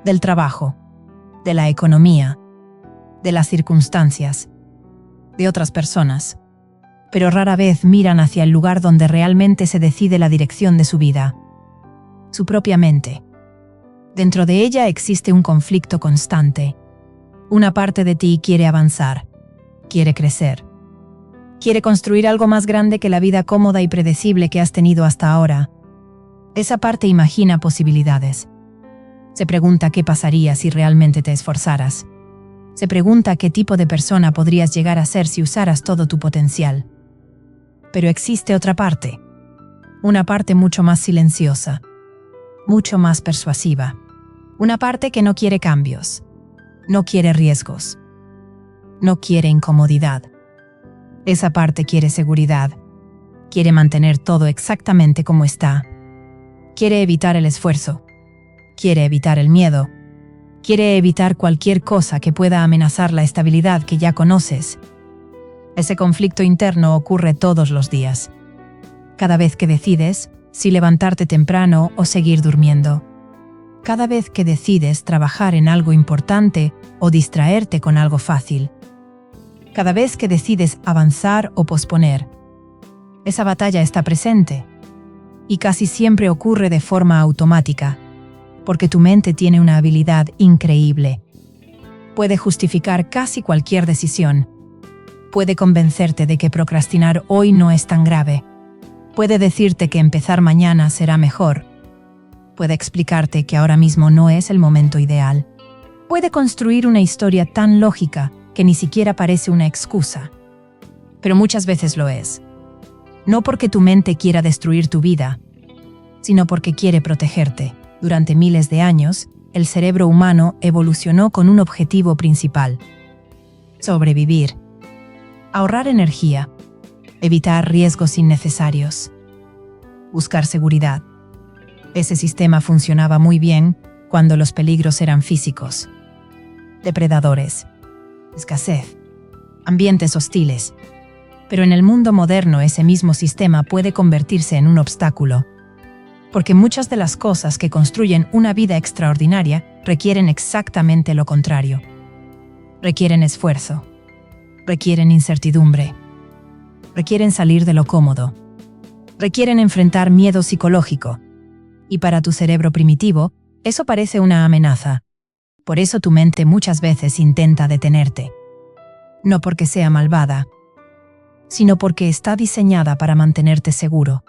del trabajo, de la economía, de las circunstancias, de otras personas, pero rara vez miran hacia el lugar donde realmente se decide la dirección de su vida, su propia mente. Dentro de ella existe un conflicto constante. Una parte de ti quiere avanzar, quiere crecer, quiere construir algo más grande que la vida cómoda y predecible que has tenido hasta ahora. Esa parte imagina posibilidades. Se pregunta qué pasaría si realmente te esforzaras. Se pregunta qué tipo de persona podrías llegar a ser si usaras todo tu potencial. Pero existe otra parte. Una parte mucho más silenciosa, mucho más persuasiva. Una parte que no quiere cambios, no quiere riesgos, no quiere incomodidad. Esa parte quiere seguridad, quiere mantener todo exactamente como está. Quiere evitar el esfuerzo, quiere evitar el miedo, quiere evitar cualquier cosa que pueda amenazar la estabilidad que ya conoces. Ese conflicto interno ocurre todos los días. Cada vez que decides si levantarte temprano o seguir durmiendo. Cada vez que decides trabajar en algo importante o distraerte con algo fácil. Cada vez que decides avanzar o posponer. Esa batalla está presente. Y casi siempre ocurre de forma automática, porque tu mente tiene una habilidad increíble. Puede justificar casi cualquier decisión. Puede convencerte de que procrastinar hoy no es tan grave. Puede decirte que empezar mañana será mejor. Puede explicarte que ahora mismo no es el momento ideal. Puede construir una historia tan lógica que ni siquiera parece una excusa. Pero muchas veces lo es. No porque tu mente quiera destruir tu vida, sino porque quiere protegerte. Durante miles de años, el cerebro humano evolucionó con un objetivo principal: sobrevivir, ahorrar energía, evitar riesgos innecesarios, buscar seguridad. Ese sistema funcionaba muy bien cuando los peligros eran físicos: depredadores, escasez, ambientes hostiles. Pero en el mundo moderno ese mismo sistema puede convertirse en un obstáculo, porque muchas de las cosas que construyen una vida extraordinaria requieren exactamente lo contrario. Requieren esfuerzo, requieren incertidumbre, requieren salir de lo cómodo, requieren enfrentar miedo psicológico. Y para tu cerebro primitivo, eso parece una amenaza. Por eso tu mente muchas veces intenta detenerte. No porque sea malvada, sino porque está diseñada para mantenerte seguro.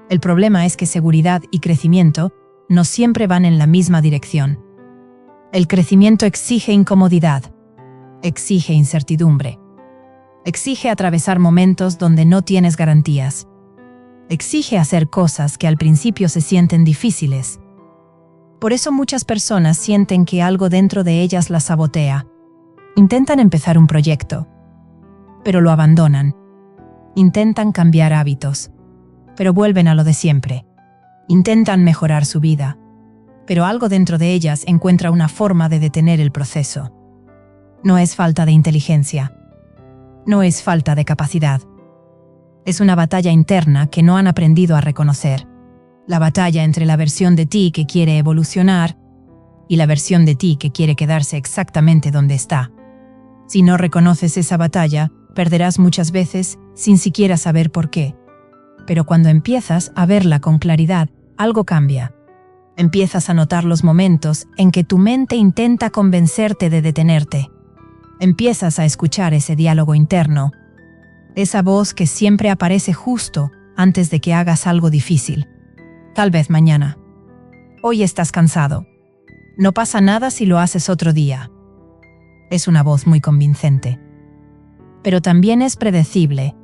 El problema es que seguridad y crecimiento no siempre van en la misma dirección. El crecimiento exige incomodidad, exige incertidumbre, exige atravesar momentos donde no tienes garantías, exige hacer cosas que al principio se sienten difíciles. Por eso muchas personas sienten que algo dentro de ellas las sabotea. Intentan empezar un proyecto, pero lo abandonan. Intentan cambiar hábitos, pero vuelven a lo de siempre. Intentan mejorar su vida, pero algo dentro de ellas encuentra una forma de detener el proceso. No es falta de inteligencia, no es falta de capacidad. Es una batalla interna que no han aprendido a reconocer. La batalla entre la versión de ti que quiere evolucionar y la versión de ti que quiere quedarse exactamente donde está. Si no reconoces esa batalla, perderás muchas veces sin siquiera saber por qué. Pero cuando empiezas a verla con claridad, algo cambia. Empiezas a notar los momentos en que tu mente intenta convencerte de detenerte. Empiezas a escuchar ese diálogo interno, esa voz que siempre aparece justo antes de que hagas algo difícil. Tal vez mañana. Hoy estás cansado. No pasa nada si lo haces otro día. Es una voz muy convincente. Pero también es predecible.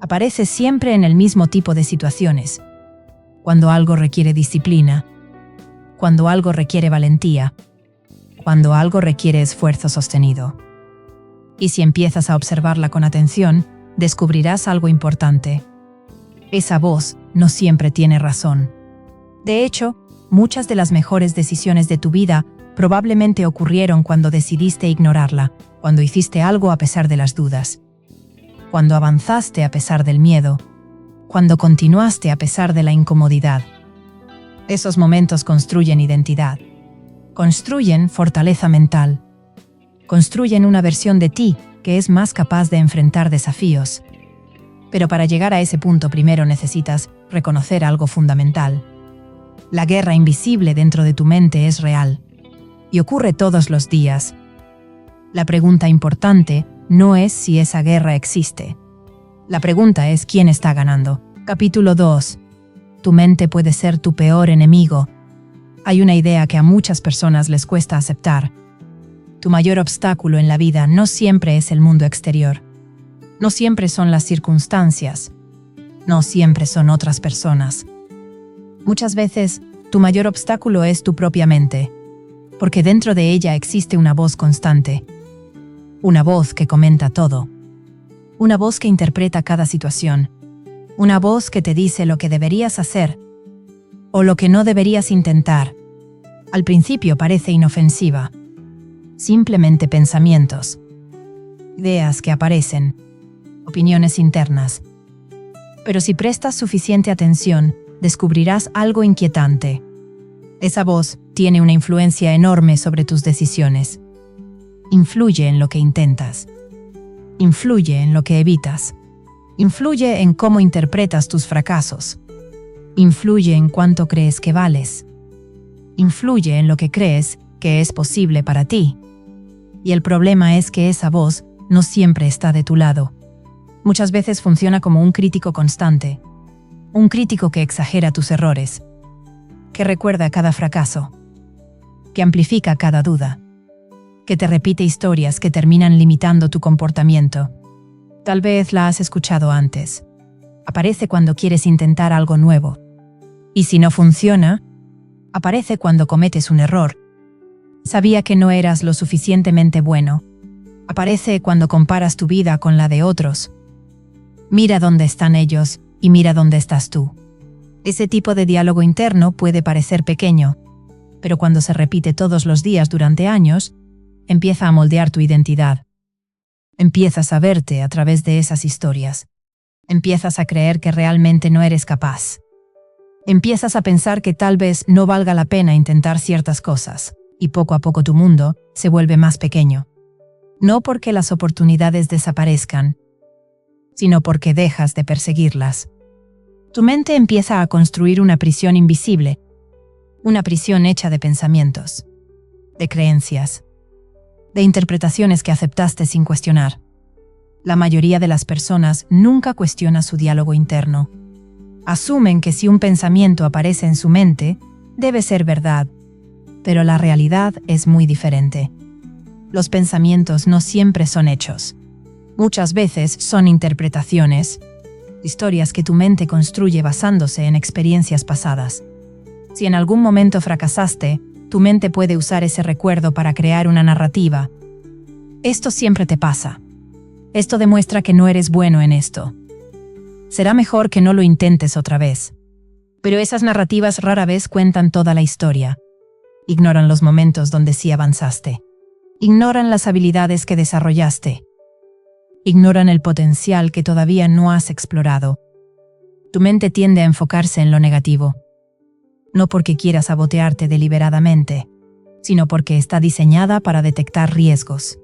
Aparece siempre en el mismo tipo de situaciones. Cuando algo requiere disciplina, cuando algo requiere valentía, cuando algo requiere esfuerzo sostenido. Y si empiezas a observarla con atención, descubrirás algo importante. Esa voz no siempre tiene razón. De hecho, muchas de las mejores decisiones de tu vida probablemente ocurrieron cuando decidiste ignorarla, cuando hiciste algo a pesar de las dudas, cuando avanzaste a pesar del miedo, cuando continuaste a pesar de la incomodidad. Esos momentos construyen identidad, construyen fortaleza mental. Construyen una versión de ti que es más capaz de enfrentar desafíos. Pero para llegar a ese punto primero necesitas reconocer algo fundamental. La guerra invisible dentro de tu mente es real y ocurre todos los días. La pregunta importante no es si esa guerra existe. La pregunta es quién está ganando. Capítulo 2. Tu mente puede ser tu peor enemigo. Hay una idea que a muchas personas les cuesta aceptar. Tu mayor obstáculo en la vida no siempre es el mundo exterior. No siempre son las circunstancias. No siempre son otras personas. Muchas veces, tu mayor obstáculo es tu propia mente, porque dentro de ella existe una voz constante. Una voz que comenta todo. Una voz que interpreta cada situación. Una voz que te dice lo que deberías hacer o lo que no deberías intentar. Al principio parece inofensiva. Simplemente pensamientos. Ideas que aparecen. Opiniones internas. Pero si prestas suficiente atención, descubrirás algo inquietante. Esa voz tiene una influencia enorme sobre tus decisiones. Influye en lo que intentas. Influye en lo que evitas. Influye en cómo interpretas tus fracasos. Influye en cuánto crees que vales. Influye en lo que crees que es posible para ti. Y el problema es que esa voz no siempre está de tu lado. Muchas veces funciona como un crítico constante. Un crítico que exagera tus errores. Que recuerda cada fracaso. Que amplifica cada duda. Que te repite historias que terminan limitando tu comportamiento. Tal vez la has escuchado antes. Aparece cuando quieres intentar algo nuevo. Y si no funciona, aparece cuando cometes un error. Sabía que no eras lo suficientemente bueno. Aparece cuando comparas tu vida con la de otros. Mira dónde están ellos y mira dónde estás tú. Ese tipo de diálogo interno puede parecer pequeño, pero cuando se repite todos los días durante años, empieza a moldear tu identidad. Empiezas a verte a través de esas historias. Empiezas a creer que realmente no eres capaz. Empiezas a pensar que tal vez no valga la pena intentar ciertas cosas, y poco a poco tu mundo se vuelve más pequeño. No porque las oportunidades desaparezcan, sino porque dejas de perseguirlas. Tu mente empieza a construir una prisión invisible, una prisión hecha de pensamientos, de creencias, de interpretaciones que aceptaste sin cuestionar. La mayoría de las personas nunca cuestiona su diálogo interno. Asumen que si un pensamiento aparece en su mente, debe ser verdad, pero la realidad es muy diferente. Los pensamientos no siempre son hechos. Muchas veces son interpretaciones, historias que tu mente construye basándose en experiencias pasadas. Si en algún momento fracasaste, tu mente puede usar ese recuerdo para crear una narrativa. Esto siempre te pasa. Esto demuestra que no eres bueno en esto. Será mejor que no lo intentes otra vez. Pero esas narrativas rara vez cuentan toda la historia. Ignoran los momentos donde sí avanzaste. Ignoran las habilidades que desarrollaste. Ignoran el potencial que todavía no has explorado. Tu mente tiende a enfocarse en lo negativo. No porque quiera sabotearte deliberadamente, sino porque está diseñada para detectar riesgos.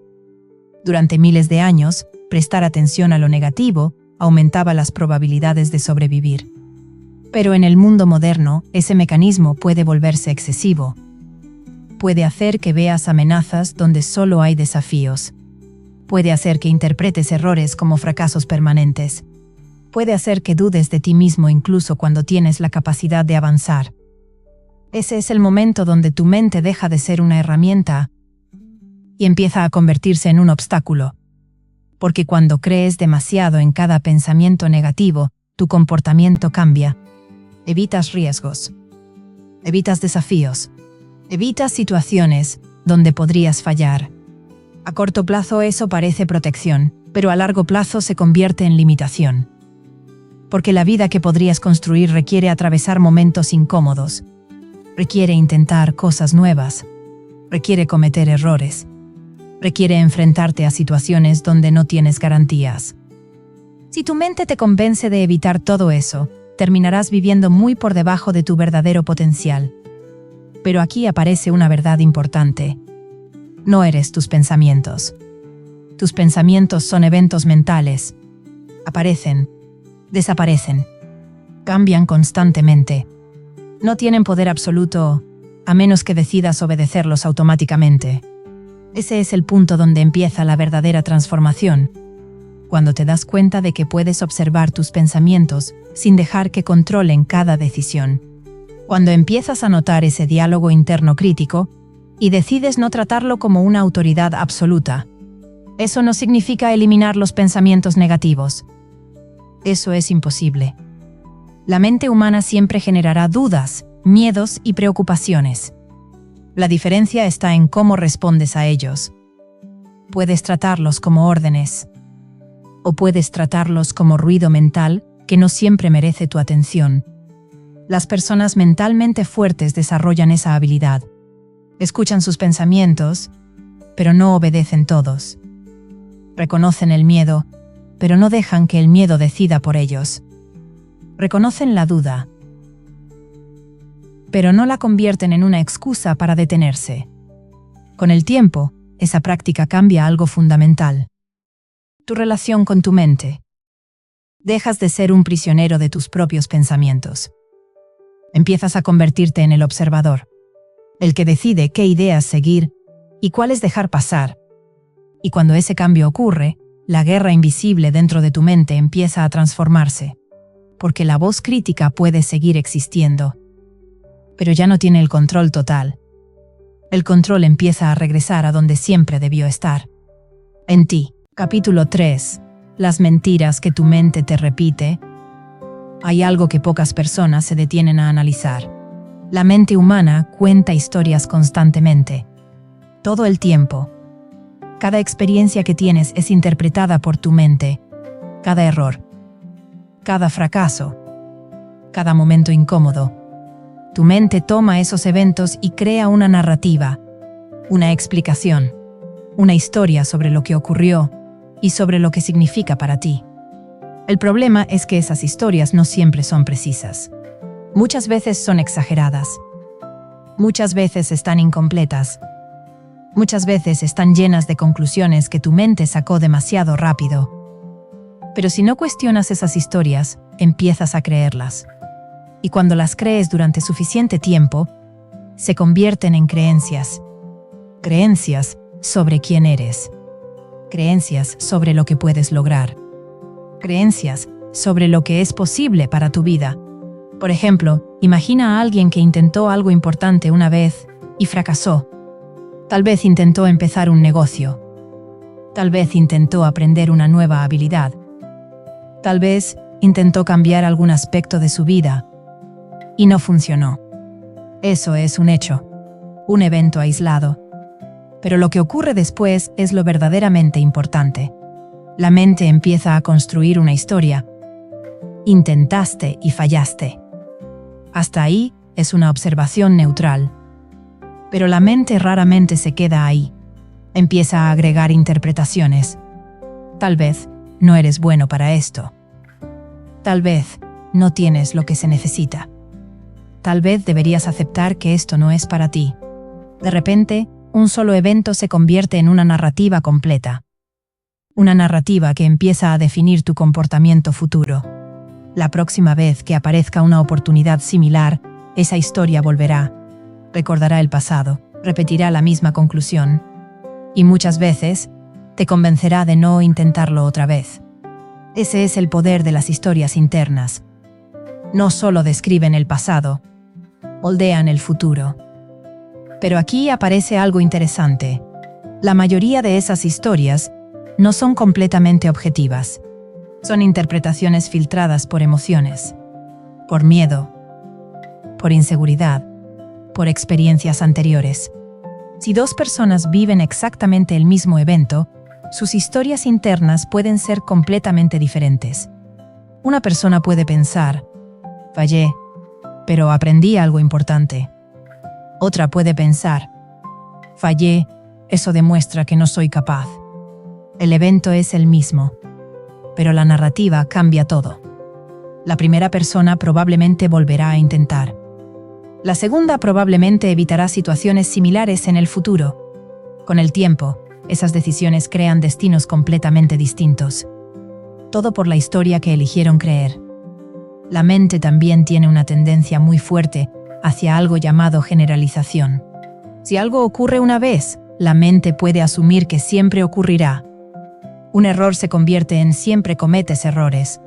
Durante miles de años, prestar atención a lo negativo aumentaba las probabilidades de sobrevivir. Pero en el mundo moderno, ese mecanismo puede volverse excesivo. Puede hacer que veas amenazas donde solo hay desafíos. Puede hacer que interpretes errores como fracasos permanentes. Puede hacer que dudes de ti mismo incluso cuando tienes la capacidad de avanzar. Ese es el momento donde tu mente deja de ser una herramienta y empieza a convertirse en un obstáculo. Porque cuando crees demasiado en cada pensamiento negativo, tu comportamiento cambia. Evitas riesgos. Evitas desafíos. Evitas situaciones donde podrías fallar. A corto plazo eso parece protección, pero a largo plazo se convierte en limitación. Porque la vida que podrías construir requiere atravesar momentos incómodos. Requiere intentar cosas nuevas. Requiere cometer errores. Requiere enfrentarte a situaciones donde no tienes garantías. Si tu mente te convence de evitar todo eso, terminarás viviendo muy por debajo de tu verdadero potencial. Pero aquí aparece una verdad importante. No eres tus pensamientos. Tus pensamientos son eventos mentales. Aparecen, desaparecen, cambian constantemente. No tienen poder absoluto, a menos que decidas obedecerlos automáticamente. Ese es el punto donde empieza la verdadera transformación, cuando te das cuenta de que puedes observar tus pensamientos sin dejar que controlen cada decisión. Cuando empiezas a notar ese diálogo interno crítico y decides no tratarlo como una autoridad absoluta. Eso no significa eliminar los pensamientos negativos. Eso es imposible. La mente humana siempre generará dudas, miedos y preocupaciones. La diferencia está en cómo respondes a ellos. Puedes tratarlos como órdenes, o puedes tratarlos como ruido mental que no siempre merece tu atención. Las personas mentalmente fuertes desarrollan esa habilidad. Escuchan sus pensamientos, pero no obedecen todos. Reconocen el miedo, pero no dejan que el miedo decida por ellos. Reconocen la duda, pero no la convierten en una excusa para detenerse. Con el tiempo, esa práctica cambia algo fundamental. Tu relación con tu mente. Dejas de ser un prisionero de tus propios pensamientos. Empiezas a convertirte en el observador, el que decide qué ideas seguir y cuáles dejar pasar. Y cuando ese cambio ocurre, la guerra invisible dentro de tu mente empieza a transformarse, porque la voz crítica puede seguir existiendo, pero ya no tiene el control total. El control empieza a regresar a donde siempre debió estar. En ti. Capítulo 3. Las mentiras que tu mente te repite. Hay algo que pocas personas se detienen a analizar. La mente humana cuenta historias constantemente. Todo el tiempo. Cada experiencia que tienes es interpretada por tu mente. Cada error. Cada fracaso. Cada momento incómodo. Tu mente toma esos eventos y crea una narrativa, una explicación, una historia sobre lo que ocurrió y sobre lo que significa para ti. El problema es que esas historias no siempre son precisas. Muchas veces son exageradas. Muchas veces están incompletas. Muchas veces están llenas de conclusiones que tu mente sacó demasiado rápido. Pero si no cuestionas esas historias, empiezas a creerlas. Y cuando las crees durante suficiente tiempo, se convierten en creencias. Creencias sobre quién eres. Creencias sobre lo que puedes lograr. Creencias sobre lo que es posible para tu vida. Por ejemplo, imagina a alguien que intentó algo importante una vez y fracasó. Tal vez intentó empezar un negocio. Tal vez intentó aprender una nueva habilidad. Tal vez intentó cambiar algún aspecto de su vida. Y no funcionó. Eso es un hecho. Un evento aislado. Pero lo que ocurre después es lo verdaderamente importante. La mente empieza a construir una historia. Intentaste y fallaste. Hasta ahí es una observación neutral. Pero la mente raramente se queda ahí. Empieza a agregar interpretaciones. Tal vez no eres bueno para esto. Tal vez no tienes lo que se necesita. Tal vez deberías aceptar que esto no es para ti. De repente, un solo evento se convierte en una narrativa completa. Una narrativa que empieza a definir tu comportamiento futuro. La próxima vez que aparezca una oportunidad similar, esa historia volverá. Recordará el pasado, repetirá la misma conclusión. Y muchas veces, te convencerá de no intentarlo otra vez. Ese es el poder de las historias internas. No solo describen el pasado, moldean el futuro. Pero aquí aparece algo interesante. La mayoría de esas historias no son completamente objetivas. Son interpretaciones filtradas por emociones, por miedo, por inseguridad, por experiencias anteriores. Si dos personas viven exactamente el mismo evento, sus historias internas pueden ser completamente diferentes. Una persona puede pensar, fallé, pero aprendí algo importante. Otra puede pensar, fallé, eso demuestra que no soy capaz. El evento es el mismo, pero la narrativa cambia todo. La primera persona probablemente volverá a intentar. La segunda probablemente evitará situaciones similares en el futuro. Con el tiempo, esas decisiones crean destinos completamente distintos. Todo por la historia que eligieron creer. La mente también tiene una tendencia muy fuerte hacia algo llamado generalización. Si algo ocurre una vez, la mente puede asumir que siempre ocurrirá. Un error se convierte en siempre cometes errores.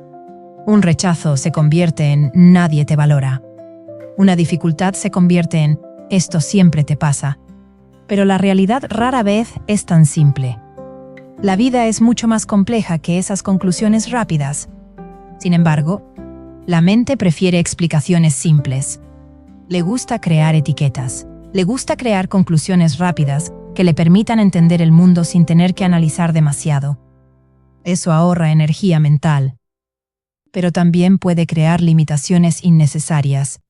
Un rechazo se convierte en nadie te valora. Una dificultad se convierte en esto siempre te pasa. Pero la realidad rara vez es tan simple. La vida es mucho más compleja que esas conclusiones rápidas. Sin embargo, la mente prefiere explicaciones simples. Le gusta crear etiquetas. Le gusta crear conclusiones rápidas que le permitan entender el mundo sin tener que analizar demasiado. Eso ahorra energía mental. Pero también puede crear limitaciones innecesarias.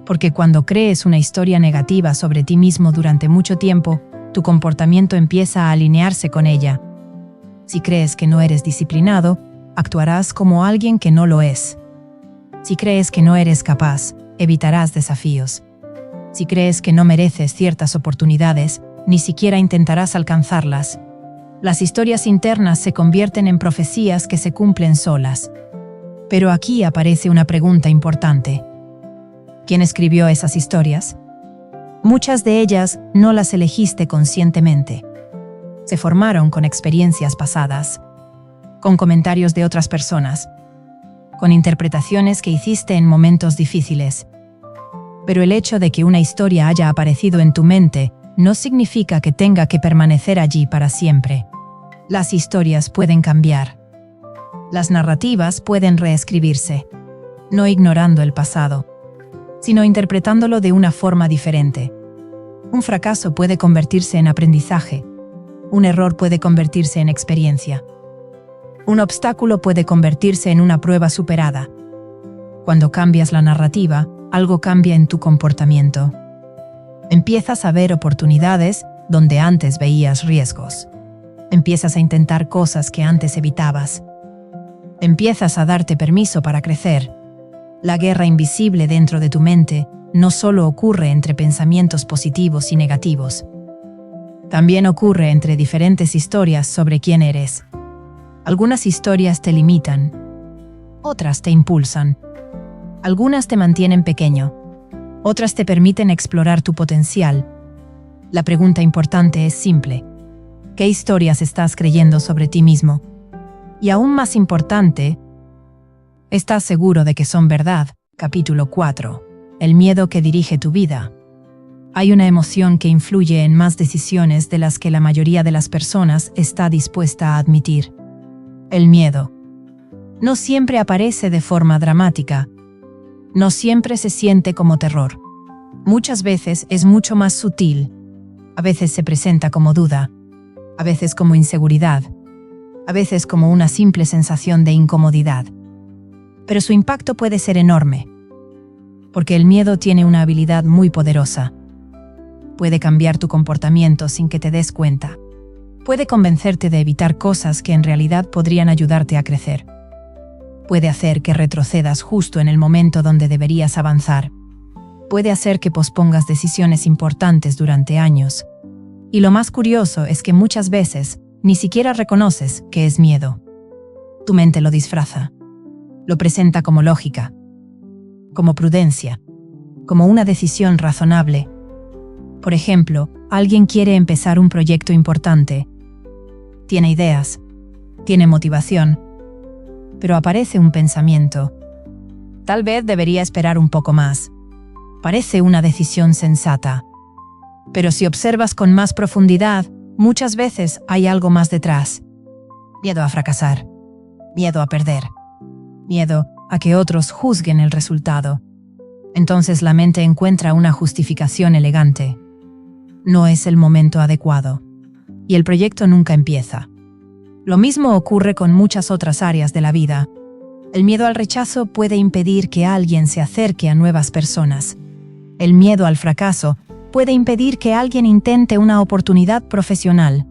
Porque cuando crees una historia negativa sobre ti mismo durante mucho tiempo, tu comportamiento empieza a alinearse con ella. Si crees que no eres disciplinado, actuarás como alguien que no lo es. Si crees que no eres capaz, evitarás desafíos. Si crees que no mereces ciertas oportunidades, ni siquiera intentarás alcanzarlas. Las historias internas se convierten en profecías que se cumplen solas. Pero aquí aparece una pregunta importante. ¿Quién escribió esas historias? Muchas de ellas no las elegiste conscientemente. Se formaron con experiencias pasadas, con comentarios de otras personas, con interpretaciones que hiciste en momentos difíciles. Pero el hecho de que una historia haya aparecido en tu mente no significa que tenga que permanecer allí para siempre. Las historias pueden cambiar. Las narrativas pueden reescribirse, no ignorando el pasado, sino interpretándolo de una forma diferente. Un fracaso puede convertirse en aprendizaje. Un error puede convertirse en experiencia. Un obstáculo puede convertirse en una prueba superada. Cuando cambias la narrativa, algo cambia en tu comportamiento. Empiezas a ver oportunidades donde antes veías riesgos. Empiezas a intentar cosas que antes evitabas. Empiezas a darte permiso para crecer. La guerra invisible dentro de tu mente no solo ocurre entre pensamientos positivos y negativos. También ocurre entre diferentes historias sobre quién eres. Algunas historias te limitan. Otras te impulsan. Algunas te mantienen pequeño. Otras te permiten explorar tu potencial. La pregunta importante es simple. ¿Qué historias estás creyendo sobre ti mismo? Y aún más importante, ¿estás seguro de que son verdad? Capítulo 4. El miedo que dirige tu vida. Hay una emoción que influye en más decisiones de las que la mayoría de las personas está dispuesta a admitir. El miedo. No siempre aparece de forma dramática. No siempre se siente como terror. Muchas veces es mucho más sutil. A veces se presenta como duda. A veces como inseguridad. A veces como una simple sensación de incomodidad. Pero su impacto puede ser enorme. Porque el miedo tiene una habilidad muy poderosa. Puede cambiar tu comportamiento sin que te des cuenta. Puede convencerte de evitar cosas que en realidad podrían ayudarte a crecer. Puede hacer que retrocedas justo en el momento donde deberías avanzar. Puede hacer que pospongas decisiones importantes durante años. Y lo más curioso es que muchas veces ni siquiera reconoces que es miedo. Tu mente lo disfraza. Lo presenta como lógica, como prudencia, como una decisión razonable. Por ejemplo, alguien quiere empezar un proyecto importante. Tiene ideas, tiene motivación, pero aparece un pensamiento. Tal vez debería esperar un poco más. Parece una decisión sensata. Pero si observas con más profundidad, muchas veces hay algo más detrás. Miedo a fracasar. Miedo a perder. Miedo a que otros juzguen el resultado. Entonces la mente encuentra una justificación elegante. No es el momento adecuado. Y el proyecto nunca empieza. Lo mismo ocurre con muchas otras áreas de la vida. El miedo al rechazo puede impedir que alguien se acerque a nuevas personas. El miedo al fracaso puede impedir que alguien intente una oportunidad profesional.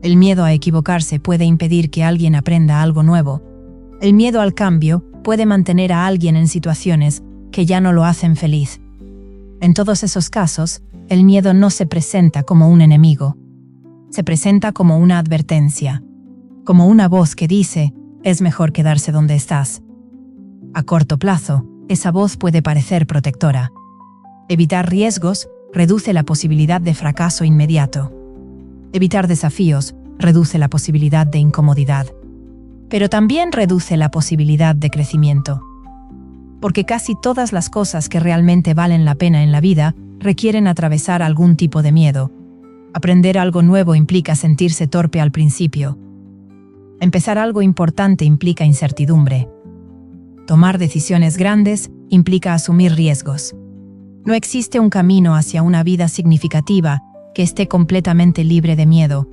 El miedo a equivocarse puede impedir que alguien aprenda algo nuevo. El miedo al cambio puede mantener a alguien en situaciones que ya no lo hacen feliz. En todos esos casos, el miedo no se presenta como un enemigo. Se presenta como una advertencia, como una voz que dice, es mejor quedarse donde estás. A corto plazo, esa voz puede parecer protectora. Evitar riesgos reduce la posibilidad de fracaso inmediato. Evitar desafíos reduce la posibilidad de incomodidad. Pero también reduce la posibilidad de crecimiento. Porque casi todas las cosas que realmente valen la pena en la vida requieren atravesar algún tipo de miedo. Aprender algo nuevo implica sentirse torpe al principio. Empezar algo importante implica incertidumbre. Tomar decisiones grandes implica asumir riesgos. No existe un camino hacia una vida significativa que esté completamente libre de miedo.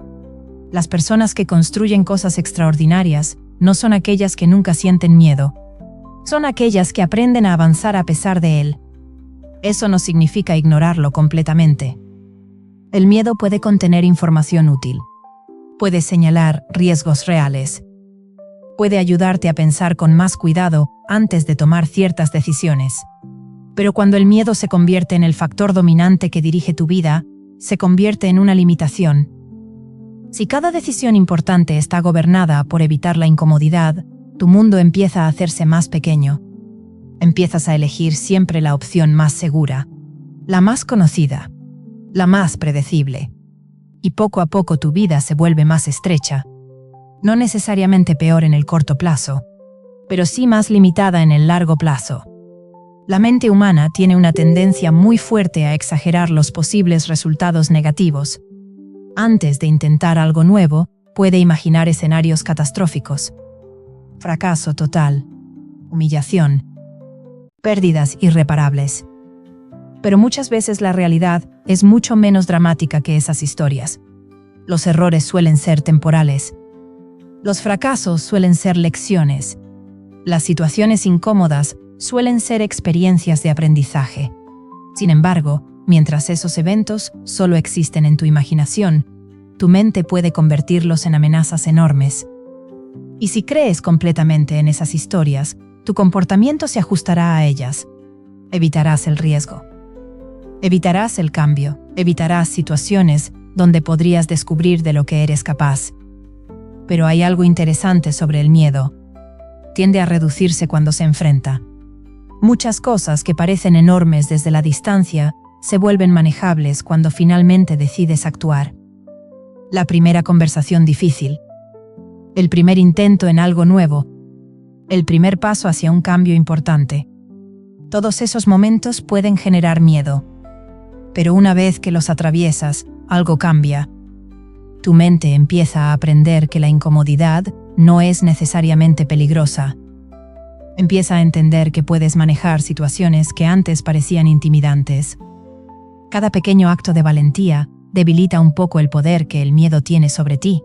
Las personas que construyen cosas extraordinarias no son aquellas que nunca sienten miedo. Son aquellas que aprenden a avanzar a pesar de él. Eso no significa ignorarlo completamente. El miedo puede contener información útil. Puede señalar riesgos reales. Puede ayudarte a pensar con más cuidado antes de tomar ciertas decisiones. Pero cuando el miedo se convierte en el factor dominante que dirige tu vida, se convierte en una limitación. Si cada decisión importante está gobernada por evitar la incomodidad, tu mundo empieza a hacerse más pequeño. Empiezas a elegir siempre la opción más segura, la más conocida, la más predecible. Y poco a poco tu vida se vuelve más estrecha. No necesariamente peor en el corto plazo, pero sí más limitada en el largo plazo. La mente humana tiene una tendencia muy fuerte a exagerar los posibles resultados negativos. Antes de intentar algo nuevo, puede imaginar escenarios catastróficos. Fracaso total, humillación, pérdidas irreparables. Pero muchas veces la realidad es mucho menos dramática que esas historias. Los errores suelen ser temporales. Los fracasos suelen ser lecciones. Las situaciones incómodas suelen ser experiencias de aprendizaje. Sin embargo, mientras esos eventos solo existen en tu imaginación, tu mente puede convertirlos en amenazas enormes. Y si crees completamente en esas historias, tu comportamiento se ajustará a ellas. Evitarás el riesgo. Evitarás el cambio. Evitarás situaciones donde podrías descubrir de lo que eres capaz. Pero hay algo interesante sobre el miedo. Tiende a reducirse cuando se enfrenta. Muchas cosas que parecen enormes desde la distancia se vuelven manejables cuando finalmente decides actuar. La primera conversación difícil. El primer intento en algo nuevo. El primer paso hacia un cambio importante. Todos esos momentos pueden generar miedo. Pero una vez que los atraviesas, algo cambia. Tu mente empieza a aprender que la incomodidad no es necesariamente peligrosa. Empieza a entender que puedes manejar situaciones que antes parecían intimidantes. Cada pequeño acto de valentía debilita un poco el poder que el miedo tiene sobre ti.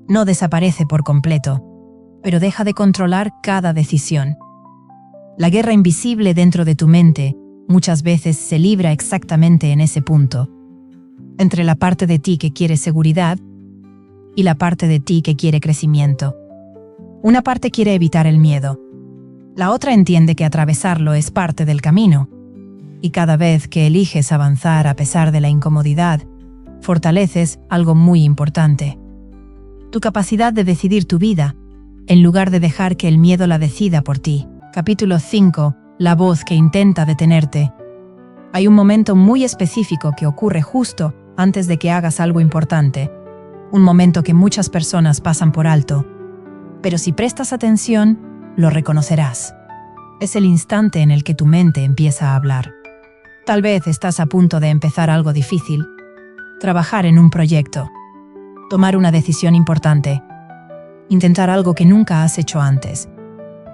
No desaparece por completo, pero deja de controlar cada decisión. La guerra invisible dentro de tu mente muchas veces se libra exactamente en ese punto, entre la parte de ti que quiere seguridad y la parte de ti que quiere crecimiento. Una parte quiere evitar el miedo. La otra entiende que atravesarlo es parte del camino. Y cada vez que eliges avanzar a pesar de la incomodidad, fortaleces algo muy importante. Tu capacidad de decidir tu vida, en lugar de dejar que el miedo la decida por ti. Capítulo 5. La voz que intenta detenerte. Hay un momento muy específico que ocurre justo antes de que hagas algo importante. Un momento que muchas personas pasan por alto. Pero si prestas atención, lo reconocerás. Es el instante en el que tu mente empieza a hablar. Tal vez estás a punto de empezar algo difícil. Trabajar en un proyecto. Tomar una decisión importante. Intentar algo que nunca has hecho antes.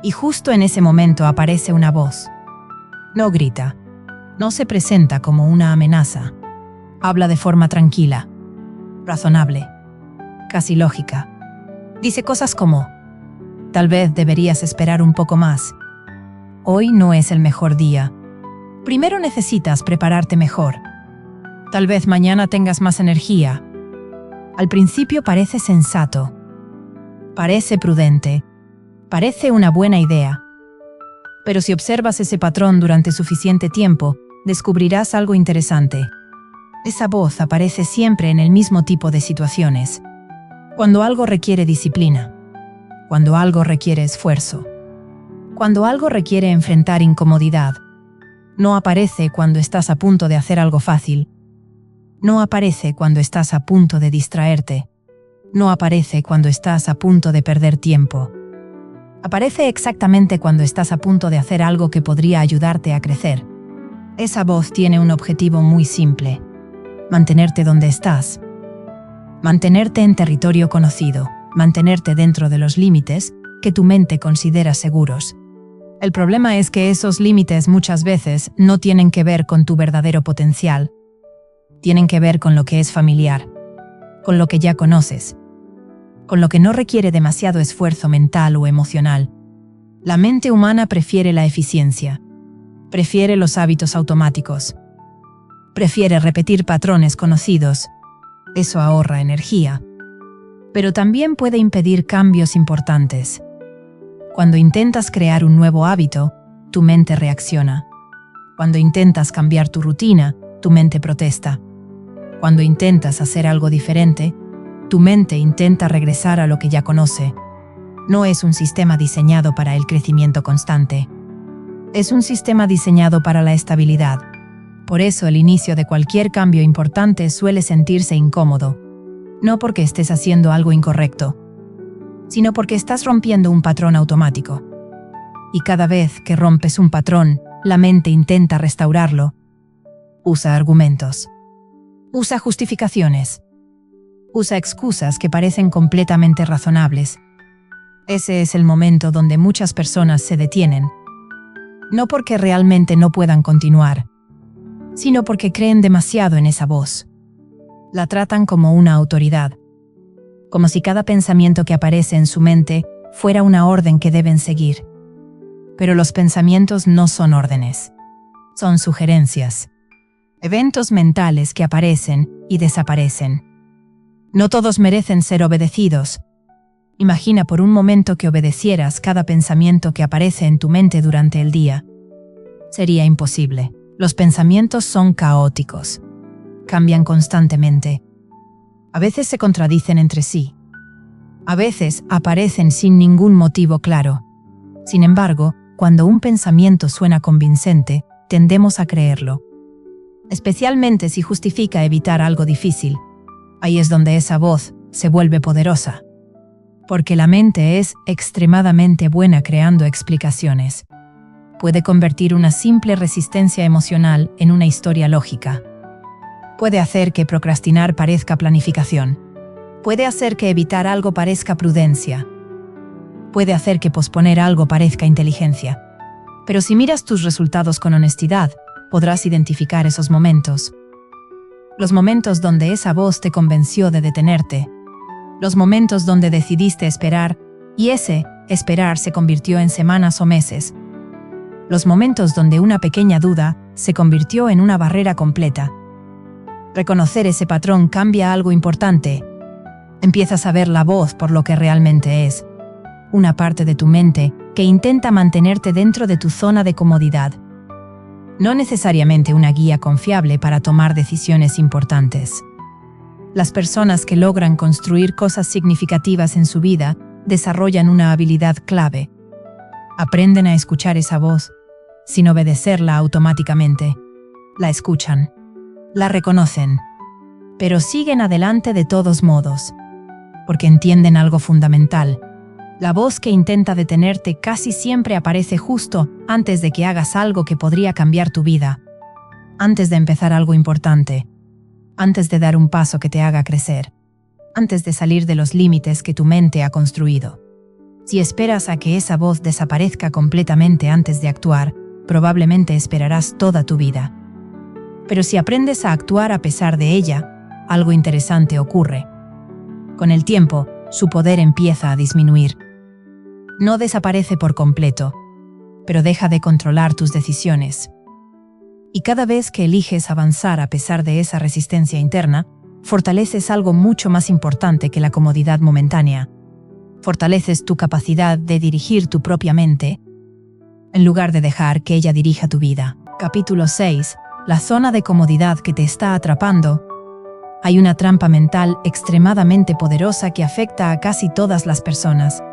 Y justo en ese momento aparece una voz. No grita. No se presenta como una amenaza. Habla de forma tranquila, razonable, casi lógica. Dice cosas como: tal vez deberías esperar un poco más. Hoy no es el mejor día. Primero necesitas prepararte mejor. Tal vez mañana tengas más energía. Al principio parece sensato. Parece prudente. Parece una buena idea. Pero si observas ese patrón durante suficiente tiempo, descubrirás algo interesante. Esa voz aparece siempre en el mismo tipo de situaciones. Cuando algo requiere disciplina. Cuando algo requiere esfuerzo. Cuando algo requiere enfrentar incomodidad. No aparece cuando estás a punto de hacer algo fácil. No aparece cuando estás a punto de distraerte. No aparece cuando estás a punto de perder tiempo. Aparece exactamente cuando estás a punto de hacer algo que podría ayudarte a crecer. Esa voz tiene un objetivo muy simple: mantenerte donde estás. Mantenerte en territorio conocido, mantenerte dentro de los límites que tu mente considera seguros. El problema es que esos límites muchas veces no tienen que ver con tu verdadero potencial. Tienen que ver con lo que es familiar, con lo que ya conoces, con lo que no requiere demasiado esfuerzo mental o emocional. La mente humana prefiere la eficiencia, prefiere los hábitos automáticos, prefiere repetir patrones conocidos. Eso ahorra energía, pero también puede impedir cambios importantes. Cuando intentas crear un nuevo hábito, tu mente reacciona. Cuando intentas cambiar tu rutina, tu mente protesta. Cuando intentas hacer algo diferente, tu mente intenta regresar a lo que ya conoce. No es un sistema diseñado para el crecimiento constante. Es un sistema diseñado para la estabilidad. Por eso el inicio de cualquier cambio importante suele sentirse incómodo. No porque estés haciendo algo incorrecto, sino porque estás rompiendo un patrón automático. Y cada vez que rompes un patrón, la mente intenta restaurarlo. Usa argumentos. Usa justificaciones. Usa excusas que parecen completamente razonables. Ese es el momento donde muchas personas se detienen. No porque realmente no puedan continuar, sino porque creen demasiado en esa voz. La tratan como una autoridad, como si cada pensamiento que aparece en su mente fuera una orden que deben seguir. Pero los pensamientos no son órdenes, son sugerencias, eventos mentales que aparecen y desaparecen. No todos merecen ser obedecidos. Imagina por un momento que obedecieras cada pensamiento que aparece en tu mente durante el día. Sería imposible. Los pensamientos son caóticos. Cambian constantemente. A veces se contradicen entre sí. A veces aparecen sin ningún motivo claro. Sin embargo, cuando un pensamiento suena convincente, tendemos a creerlo. Especialmente si justifica evitar algo difícil. Ahí es donde esa voz se vuelve poderosa. Porque la mente es extremadamente buena creando explicaciones. Puede convertir una simple resistencia emocional en una historia lógica. Puede hacer que procrastinar parezca planificación. Puede hacer que evitar algo parezca prudencia. Puede hacer que posponer algo parezca inteligencia. Pero si miras tus resultados con honestidad, podrás identificar esos momentos. Los momentos donde esa voz te convenció de detenerte. Los momentos donde decidiste esperar, y ese esperar se convirtió en semanas o meses. Los momentos donde una pequeña duda se convirtió en una barrera completa. Reconocer ese patrón cambia algo importante. Empiezas a ver la voz por lo que realmente es. Una parte de tu mente que intenta mantenerte dentro de tu zona de comodidad. No necesariamente una guía confiable para tomar decisiones importantes. Las personas que logran construir cosas significativas en su vida desarrollan una habilidad clave. Aprenden a escuchar esa voz, sin obedecerla automáticamente. La escuchan. La reconocen, pero siguen adelante de todos modos, porque entienden algo fundamental. La voz que intenta detenerte casi siempre aparece justo antes de que hagas algo que podría cambiar tu vida, antes de empezar algo importante, antes de dar un paso que te haga crecer, antes de salir de los límites que tu mente ha construido. Si esperas a que esa voz desaparezca completamente antes de actuar, probablemente esperarás toda tu vida. Pero si aprendes a actuar a pesar de ella, algo interesante ocurre. Con el tiempo, su poder empieza a disminuir. No desaparece por completo, pero deja de controlar tus decisiones. Y cada vez que eliges avanzar a pesar de esa resistencia interna, fortaleces algo mucho más importante que la comodidad momentánea. Fortaleces tu capacidad de dirigir tu propia mente, en lugar de dejar que ella dirija tu vida. Capítulo 6. la zona de comodidad que te está atrapando, hay una trampa mental extremadamente poderosa que afecta a casi todas las personas.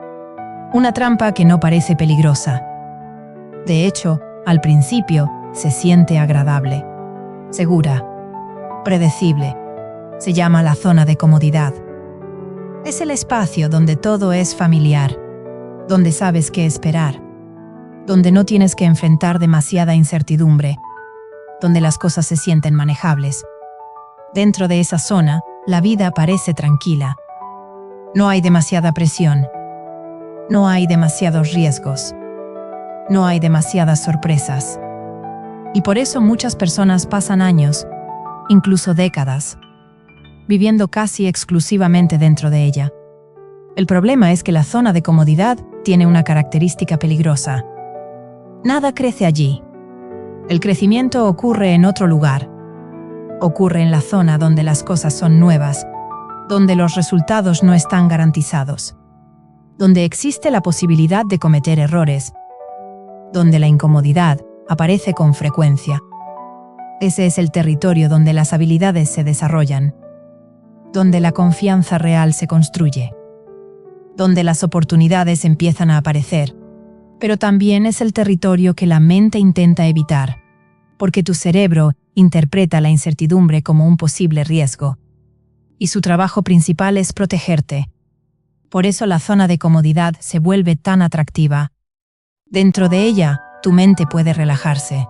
Una trampa que no parece peligrosa. De hecho, al principio, se siente agradable, segura, predecible. Se llama la zona de comodidad. Es el espacio donde todo es familiar, donde sabes qué esperar, donde no tienes que enfrentar demasiada incertidumbre, donde las cosas se sienten manejables. Dentro de esa zona, la vida parece tranquila. No hay demasiada presión. No hay demasiados riesgos. No hay demasiadas sorpresas. Y por eso muchas personas pasan años, incluso décadas, viviendo casi exclusivamente dentro de ella. El problema es que la zona de comodidad tiene una característica peligrosa. Nada crece allí. El crecimiento ocurre en otro lugar. Ocurre en la zona donde las cosas son nuevas, donde los resultados no están garantizados, donde existe la posibilidad de cometer errores, donde la incomodidad aparece con frecuencia. Ese es el territorio donde las habilidades se desarrollan, donde la confianza real se construye, donde las oportunidades empiezan a aparecer, pero también es el territorio que la mente intenta evitar, porque tu cerebro interpreta la incertidumbre como un posible riesgo, y su trabajo principal es protegerte. Por eso la zona de comodidad se vuelve tan atractiva. Dentro de ella, tu mente puede relajarse.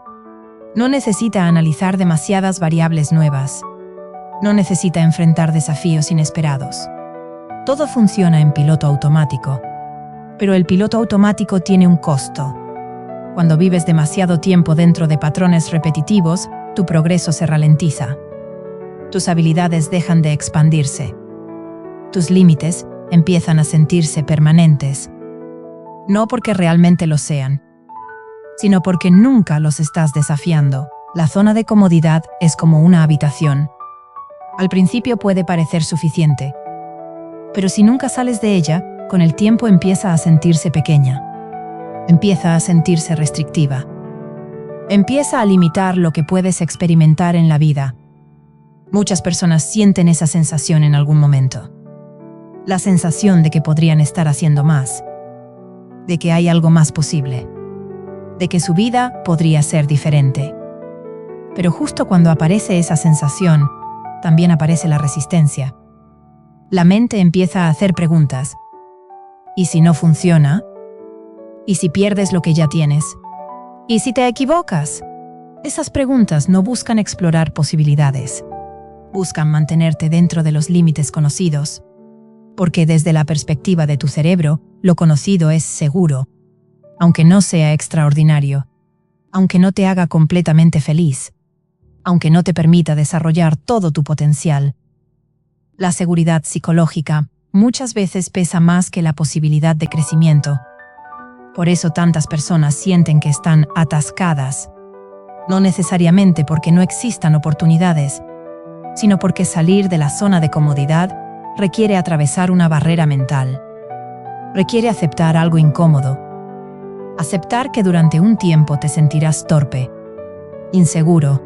No necesita analizar demasiadas variables nuevas. No necesita enfrentar desafíos inesperados. Todo funciona en piloto automático. Pero el piloto automático tiene un costo. Cuando vives demasiado tiempo dentro de patrones repetitivos, tu progreso se ralentiza. Tus habilidades dejan de expandirse. Tus límites empiezan a sentirse permanentes. No porque realmente lo sean, sino porque nunca los estás desafiando. La zona de comodidad es como una habitación. Al principio puede parecer suficiente, pero si nunca sales de ella, con el tiempo empieza a sentirse pequeña. Empieza a sentirse restrictiva. Empieza a limitar lo que puedes experimentar en la vida. Muchas personas sienten esa sensación en algún momento. La sensación de que podrían estar haciendo más, de que hay algo más posible, de que su vida podría ser diferente. Pero justo cuando aparece esa sensación, también aparece la resistencia. La mente empieza a hacer preguntas. ¿Y si no funciona? ¿Y si pierdes lo que ya tienes? ¿Y si te equivocas? Esas preguntas no buscan explorar posibilidades. Buscan mantenerte dentro de los límites conocidos. Porque desde la perspectiva de tu cerebro, lo conocido es seguro. Aunque no sea extraordinario. Aunque no te haga completamente feliz. Aunque no te permita desarrollar todo tu potencial. La seguridad psicológica muchas veces pesa más que la posibilidad de crecimiento. Por eso tantas personas sienten que están atascadas. No necesariamente porque no existan oportunidades, sino porque salir de la zona de comodidad requiere atravesar una barrera mental. Requiere aceptar algo incómodo. Aceptar que durante un tiempo te sentirás torpe, inseguro,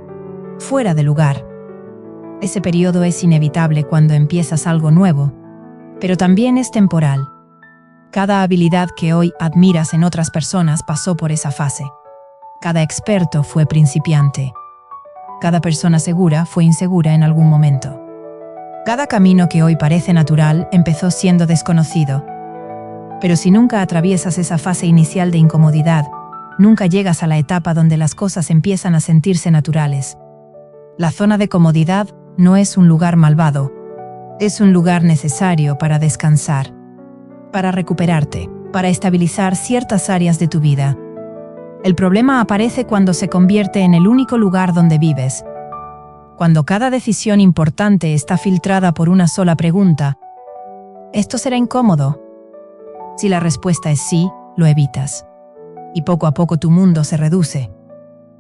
fuera de lugar. Ese periodo es inevitable cuando empiezas algo nuevo, pero también es temporal. Cada habilidad que hoy admiras en otras personas pasó por esa fase. Cada experto fue principiante. Cada persona segura fue insegura en algún momento. Cada camino que hoy parece natural empezó siendo desconocido. Pero si nunca atraviesas esa fase inicial de incomodidad, nunca llegas a la etapa donde las cosas empiezan a sentirse naturales. La zona de comodidad no es un lugar malvado. Es un lugar necesario para descansar, para recuperarte, para estabilizar ciertas áreas de tu vida. El problema aparece cuando se convierte en el único lugar donde vives. Cuando cada decisión importante está filtrada por una sola pregunta: ¿esto será incómodo? Si la respuesta es sí, lo evitas. Y poco a poco tu mundo se reduce.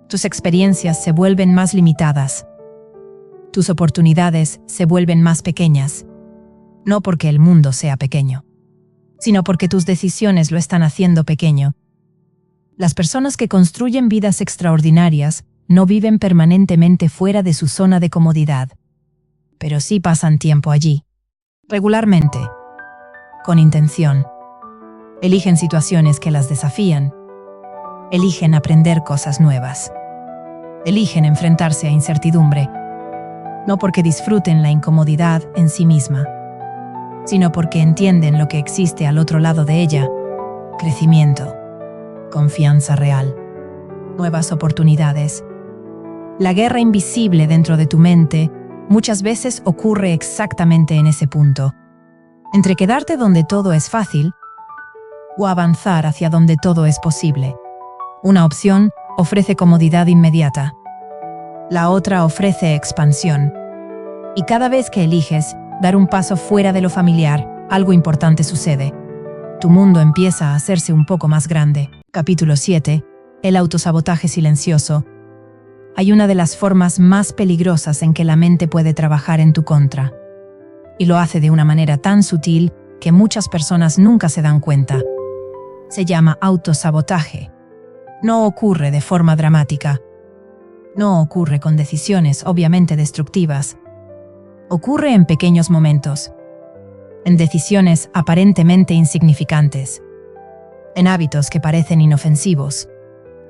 Tus experiencias se vuelven más limitadas. Tus oportunidades se vuelven más pequeñas. No porque el mundo sea pequeño, sino porque tus decisiones lo están haciendo pequeño. Las personas que construyen vidas extraordinarias no viven permanentemente fuera de su zona de comodidad, pero sí pasan tiempo allí, regularmente, con intención. Eligen situaciones que las desafían. Eligen aprender cosas nuevas. Eligen enfrentarse a incertidumbre, no porque disfruten la incomodidad en sí misma, sino porque entienden lo que existe al otro lado de ella: crecimiento, confianza real, nuevas oportunidades. La guerra invisible dentro de tu mente muchas veces ocurre exactamente en ese punto, entre quedarte donde todo es fácil o avanzar hacia donde todo es posible. Una opción ofrece comodidad inmediata. La otra ofrece expansión. Y cada vez que eliges dar un paso fuera de lo familiar, algo importante sucede. Tu mundo empieza a hacerse un poco más grande. Capítulo 7. El autosabotaje silencioso. Hay una de las formas más peligrosas en que la mente puede trabajar en tu contra. Y lo hace de una manera tan sutil que muchas personas nunca se dan cuenta. Se llama autosabotaje. No ocurre de forma dramática. No ocurre con decisiones obviamente destructivas. Ocurre en pequeños momentos. En decisiones aparentemente insignificantes. En hábitos que parecen inofensivos.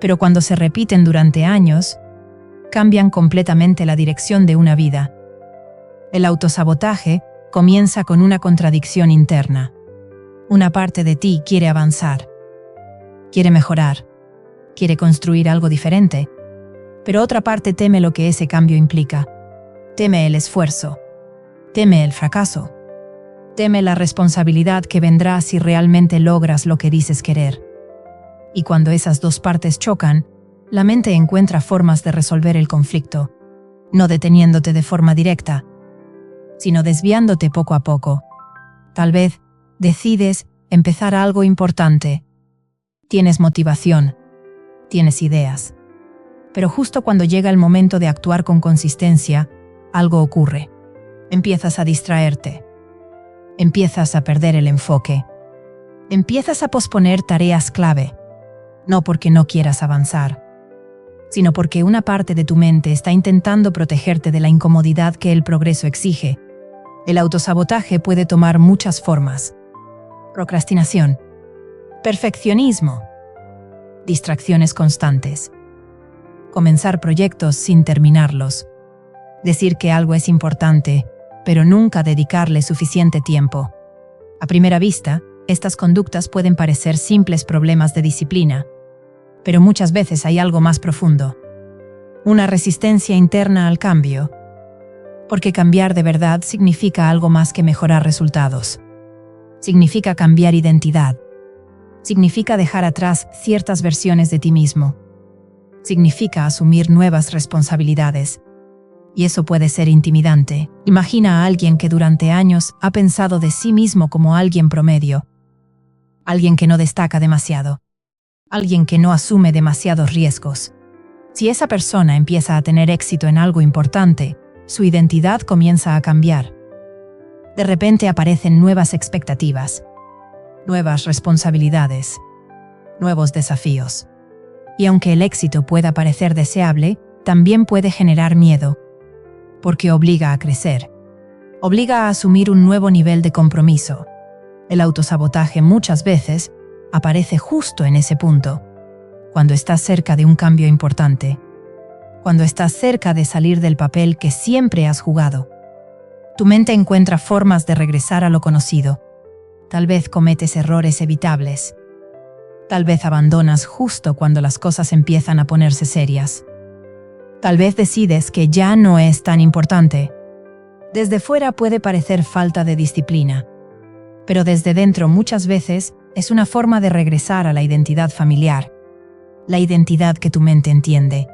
Pero cuando se repiten durante años, cambian completamente la dirección de una vida. El autosabotaje comienza con una contradicción interna. Una parte de ti quiere avanzar. Quiere mejorar. Quiere construir algo diferente. Pero otra parte teme lo que ese cambio implica. Teme el esfuerzo. Teme el fracaso. Teme la responsabilidad que vendrá si realmente logras lo que dices querer. Y cuando esas dos partes chocan, la mente encuentra formas de resolver el conflicto, no deteniéndote de forma directa, sino desviándote poco a poco. Tal vez decides empezar algo importante. Tienes motivación, tienes ideas. Pero justo cuando llega el momento de actuar con consistencia, algo ocurre. Empiezas a distraerte. Empiezas a perder el enfoque. Empiezas a posponer tareas clave. No porque no quieras avanzar, sino porque una parte de tu mente está intentando protegerte de la incomodidad que el progreso exige. El autosabotaje puede tomar muchas formas. Procrastinación, perfeccionismo, distracciones constantes, comenzar proyectos sin terminarlos, decir que algo es importante, pero nunca dedicarle suficiente tiempo. A primera vista, estas conductas pueden parecer simples problemas de disciplina, pero muchas veces hay algo más profundo. Una resistencia interna al cambio. Porque cambiar de verdad significa algo más que mejorar resultados. Significa cambiar identidad. Significa dejar atrás ciertas versiones de ti mismo. Significa asumir nuevas responsabilidades. Y eso puede ser intimidante. Imagina a alguien que durante años ha pensado de sí mismo como alguien promedio. Alguien que no destaca demasiado. Alguien que no asume demasiados riesgos. Si esa persona empieza a tener éxito en algo importante, su identidad comienza a cambiar. De repente aparecen nuevas expectativas, nuevas responsabilidades, nuevos desafíos. Y aunque el éxito pueda parecer deseable, también puede generar miedo, porque obliga a crecer, obliga a asumir un nuevo nivel de compromiso. El autosabotaje muchas veces aparece justo en ese punto, cuando estás cerca de un cambio importante, cuando estás cerca de salir del papel que siempre has jugado. Tu mente encuentra formas de regresar a lo conocido. Tal vez cometes errores evitables. Tal vez abandonas justo cuando las cosas empiezan a ponerse serias. Tal vez decides que ya no es tan importante. Desde fuera puede parecer falta de disciplina, pero desde dentro muchas veces es una forma de regresar a la identidad familiar, la identidad que tu mente entiende,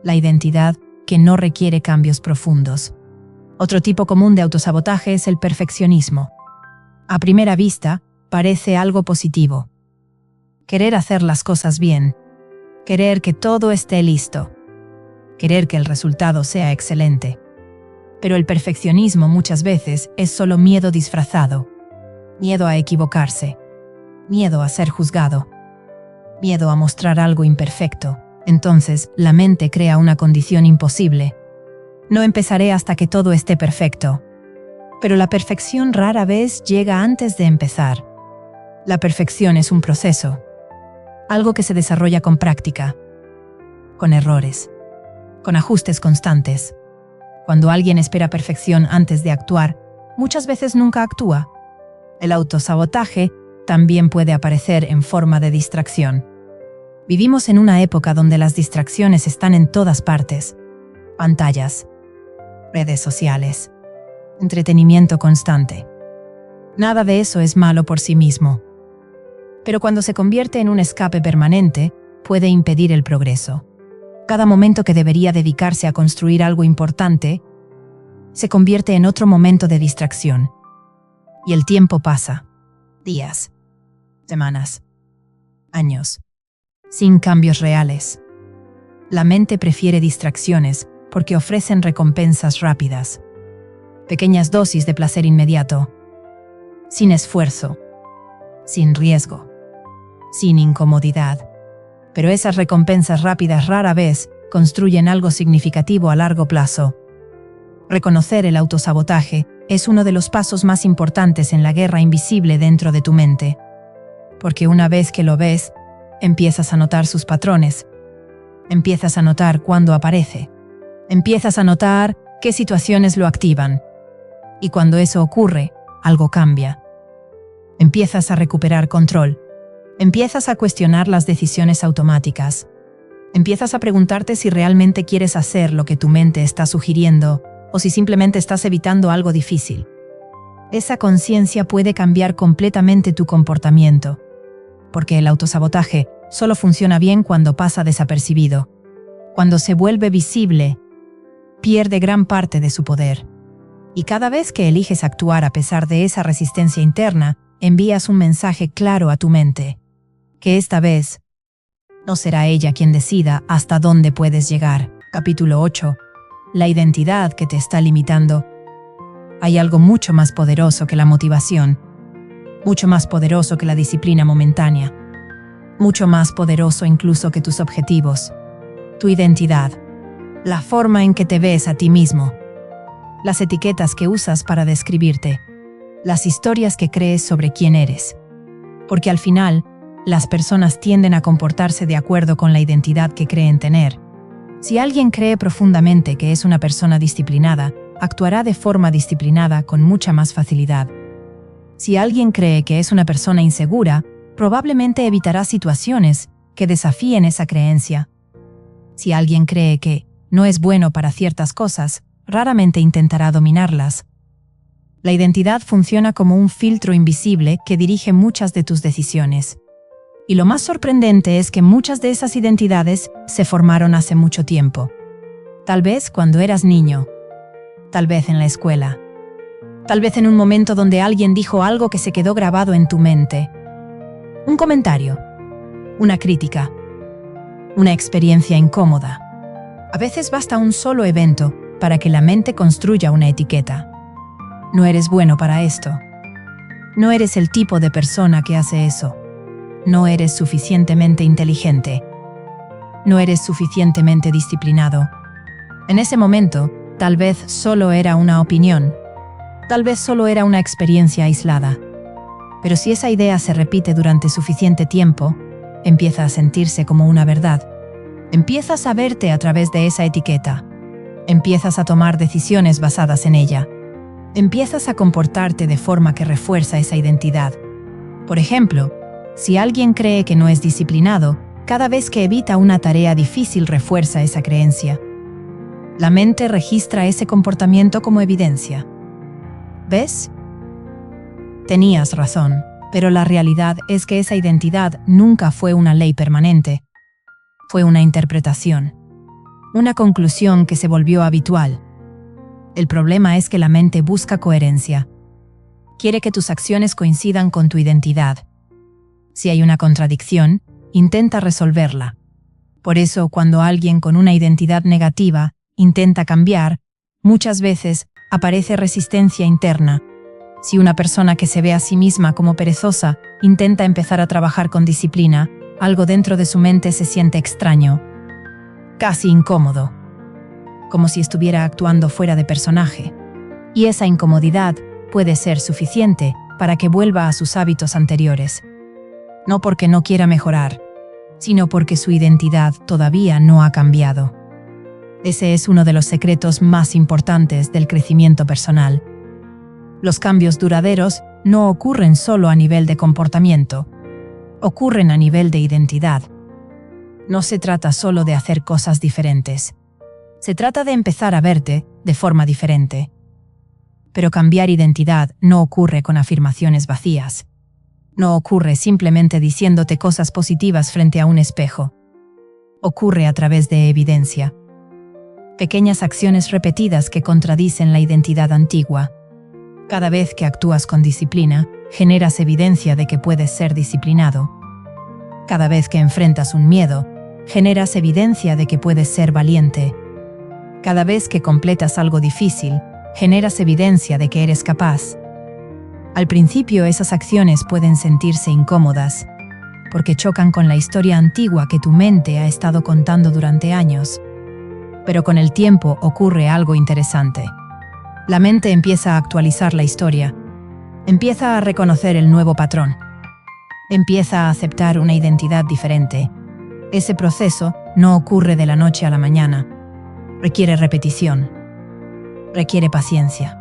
la identidad que no requiere cambios profundos. Otro tipo común de autosabotaje es el perfeccionismo. A primera vista, parece algo positivo. Querer hacer las cosas bien, querer que todo esté listo, querer que el resultado sea excelente. Pero el perfeccionismo muchas veces es solo miedo disfrazado, miedo a equivocarse, miedo a ser juzgado, miedo a mostrar algo imperfecto. Entonces, la mente crea una condición imposible. No empezaré hasta que todo esté perfecto. Pero la perfección rara vez llega antes de empezar. La perfección es un proceso, algo que se desarrolla con práctica, con errores, con ajustes constantes. Cuando alguien espera perfección antes de actuar, muchas veces nunca actúa. El autosabotaje también puede aparecer en forma de distracción. Vivimos en una época donde las distracciones están en todas partes. Pantallas, redes sociales, entretenimiento constante. Nada de eso es malo por sí mismo. Pero cuando se convierte en un escape permanente, puede impedir el progreso. Cada momento que debería dedicarse a construir algo importante, se convierte en otro momento de distracción. Y el tiempo pasa. Días, semanas, años, sin cambios reales. La mente prefiere distracciones porque ofrecen recompensas rápidas. Pequeñas dosis de placer inmediato. Sin esfuerzo. Sin riesgo. Sin incomodidad. Pero esas recompensas rápidas rara vez construyen algo significativo a largo plazo. Reconocer el autosabotaje es uno de los pasos más importantes en la guerra invisible dentro de tu mente. Porque una vez que lo ves, empiezas a notar sus patrones. Empiezas a notar cuándo aparece. Empiezas a notar qué situaciones lo activan. Y cuando eso ocurre, algo cambia. Empiezas a recuperar control. Empiezas a cuestionar las decisiones automáticas. Empiezas a preguntarte si realmente quieres hacer lo que tu mente está sugiriendo o si simplemente estás evitando algo difícil. Esa conciencia puede cambiar completamente tu comportamiento, porque el autosabotaje solo funciona bien cuando pasa desapercibido. Cuando se vuelve visible, pierde gran parte de su poder. Y cada vez que eliges actuar a pesar de esa resistencia interna, envías un mensaje claro a tu mente, que esta vez no será ella quien decida hasta dónde puedes llegar. Capítulo 8. La identidad que te está limitando. Hay algo mucho más poderoso que la motivación, mucho más poderoso que la disciplina momentánea, mucho más poderoso incluso que tus objetivos. Tu identidad, la forma en que te ves a ti mismo, las etiquetas que usas para describirte, las historias que crees sobre quién eres. Porque al final, las personas tienden a comportarse de acuerdo con la identidad que creen tener. Si alguien cree profundamente que es una persona disciplinada, actuará de forma disciplinada con mucha más facilidad. Si alguien cree que es una persona insegura, probablemente evitará situaciones que desafíen esa creencia. Si alguien cree que no es bueno para ciertas cosas, raramente intentará dominarlas. La identidad funciona como un filtro invisible que dirige muchas de tus decisiones. Y lo más sorprendente es que muchas de esas identidades se formaron hace mucho tiempo. Tal vez cuando eras niño. Tal vez en la escuela. Tal vez en un momento donde alguien dijo algo que se quedó grabado en tu mente. Un comentario. Una crítica. Una experiencia incómoda. A veces basta un solo evento para que la mente construya una etiqueta. No eres bueno para esto. No eres el tipo de persona que hace eso. No eres suficientemente inteligente. No eres suficientemente disciplinado. En ese momento, tal vez solo era una opinión. Tal vez solo era una experiencia aislada. Pero si esa idea se repite durante suficiente tiempo, empieza a sentirse como una verdad. Empiezas a verte a través de esa etiqueta. Empiezas a tomar decisiones basadas en ella. Empiezas a comportarte de forma que refuerza esa identidad. Por ejemplo, si alguien cree que no es disciplinado, cada vez que evita una tarea difícil refuerza esa creencia. La mente registra ese comportamiento como evidencia. ¿Ves? Tenías razón, pero la realidad es que esa identidad nunca fue una ley permanente. Fue una interpretación. Una conclusión que se volvió habitual. El problema es que la mente busca coherencia. Quiere que tus acciones coincidan con tu identidad. Si hay una contradicción, intenta resolverla. Por eso, cuando alguien con una identidad negativa intenta cambiar, muchas veces aparece resistencia interna. Si una persona que se ve a sí misma como perezosa intenta empezar a trabajar con disciplina, algo dentro de su mente se siente extraño. casi incómodo, como si estuviera actuando fuera de personaje. Y esa incomodidad puede ser suficiente para que vuelva a sus hábitos anteriores. No porque no quiera mejorar, sino porque su identidad todavía no ha cambiado. Ese es uno de los secretos más importantes del crecimiento personal. Los cambios duraderos no ocurren solo a nivel de comportamiento, ocurren a nivel de identidad. No se trata solo de hacer cosas diferentes. Se trata de empezar a verte de forma diferente. Pero cambiar identidad no ocurre con afirmaciones vacías. No ocurre simplemente diciéndote cosas positivas frente a un espejo. Ocurre a través de evidencia. Pequeñas acciones repetidas que contradicen la identidad antigua. Cada vez que actúas con disciplina, generas evidencia de que puedes ser disciplinado. Cada vez que enfrentas un miedo, generas evidencia de que puedes ser valiente. Cada vez que completas algo difícil, generas evidencia de que eres capaz. Al principio esas acciones pueden sentirse incómodas, porque chocan con la historia antigua que tu mente ha estado contando durante años. Pero con el tiempo ocurre algo interesante. La mente empieza a actualizar la historia, empieza a reconocer el nuevo patrón, empieza a aceptar una identidad diferente. Ese proceso no ocurre de la noche a la mañana. Requiere repetición, requiere paciencia,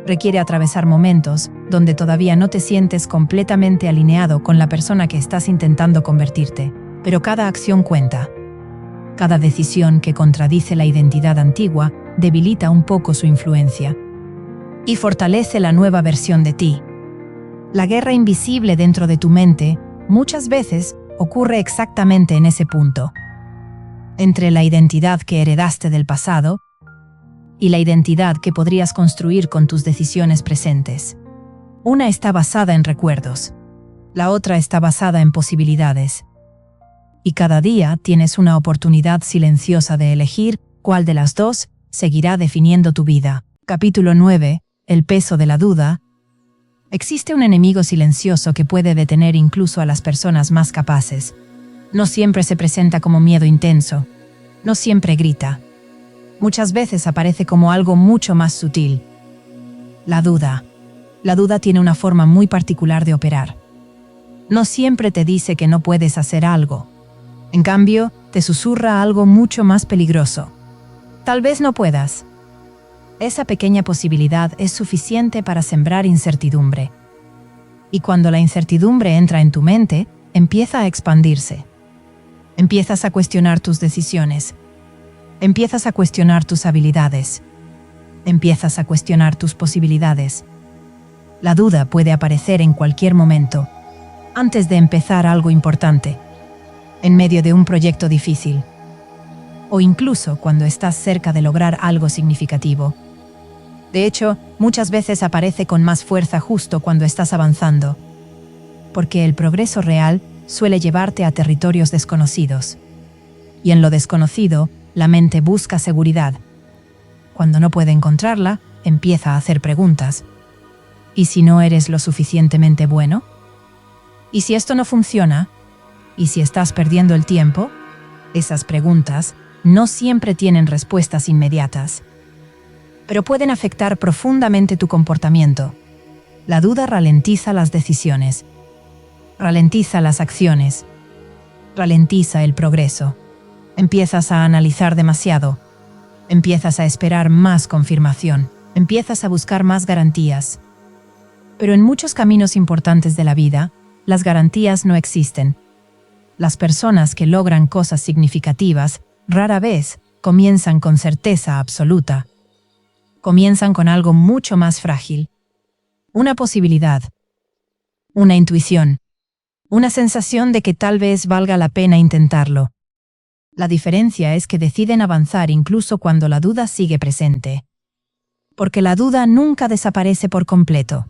requiere atravesar momentos donde todavía no te sientes completamente alineado con la persona que estás intentando convertirte, pero cada acción cuenta. Cada decisión que contradice la identidad antigua debilita un poco su influencia y fortalece la nueva versión de ti. La guerra invisible dentro de tu mente muchas veces ocurre exactamente en ese punto, entre la identidad que heredaste del pasado y la identidad que podrías construir con tus decisiones presentes. Una está basada en recuerdos, la otra está basada en posibilidades. Y cada día tienes una oportunidad silenciosa de elegir cuál de las dos seguirá definiendo tu vida. Capítulo 9. El peso de la duda. Existe un enemigo silencioso que puede detener incluso a las personas más capaces. No siempre se presenta como miedo intenso. No siempre grita. Muchas veces aparece como algo mucho más sutil. La duda. La duda tiene una forma muy particular de operar. No siempre te dice que no puedes hacer algo. En cambio, te susurra algo mucho más peligroso. Tal vez no puedas. Esa pequeña posibilidad es suficiente para sembrar incertidumbre. Y cuando la incertidumbre entra en tu mente, empieza a expandirse. Empiezas a cuestionar tus decisiones. Empiezas a cuestionar tus habilidades. Empiezas a cuestionar tus posibilidades. La duda puede aparecer en cualquier momento, antes de empezar algo importante, en medio de un proyecto difícil, o incluso cuando estás cerca de lograr algo significativo. De hecho, muchas veces aparece con más fuerza justo cuando estás avanzando, porque el progreso real suele llevarte a territorios desconocidos. Y en lo desconocido, la mente busca seguridad. Cuando no puede encontrarla, empieza a hacer preguntas. ¿Y si no eres lo suficientemente bueno? ¿Y si esto no funciona? ¿Y si estás perdiendo el tiempo? Esas preguntas no siempre tienen respuestas inmediatas, pero pueden afectar profundamente tu comportamiento. La duda ralentiza las decisiones, ralentiza las acciones, ralentiza el progreso. Empiezas a analizar demasiado, empiezas a esperar más confirmación, empiezas a buscar más garantías. Pero en muchos caminos importantes de la vida, las garantías no existen. Las personas que logran cosas significativas rara vez comienzan con certeza absoluta. Comienzan con algo mucho más frágil. Una posibilidad. Una intuición. Una sensación de que tal vez valga la pena intentarlo. La diferencia es que deciden avanzar incluso cuando la duda sigue presente. Porque la duda nunca desaparece por completo.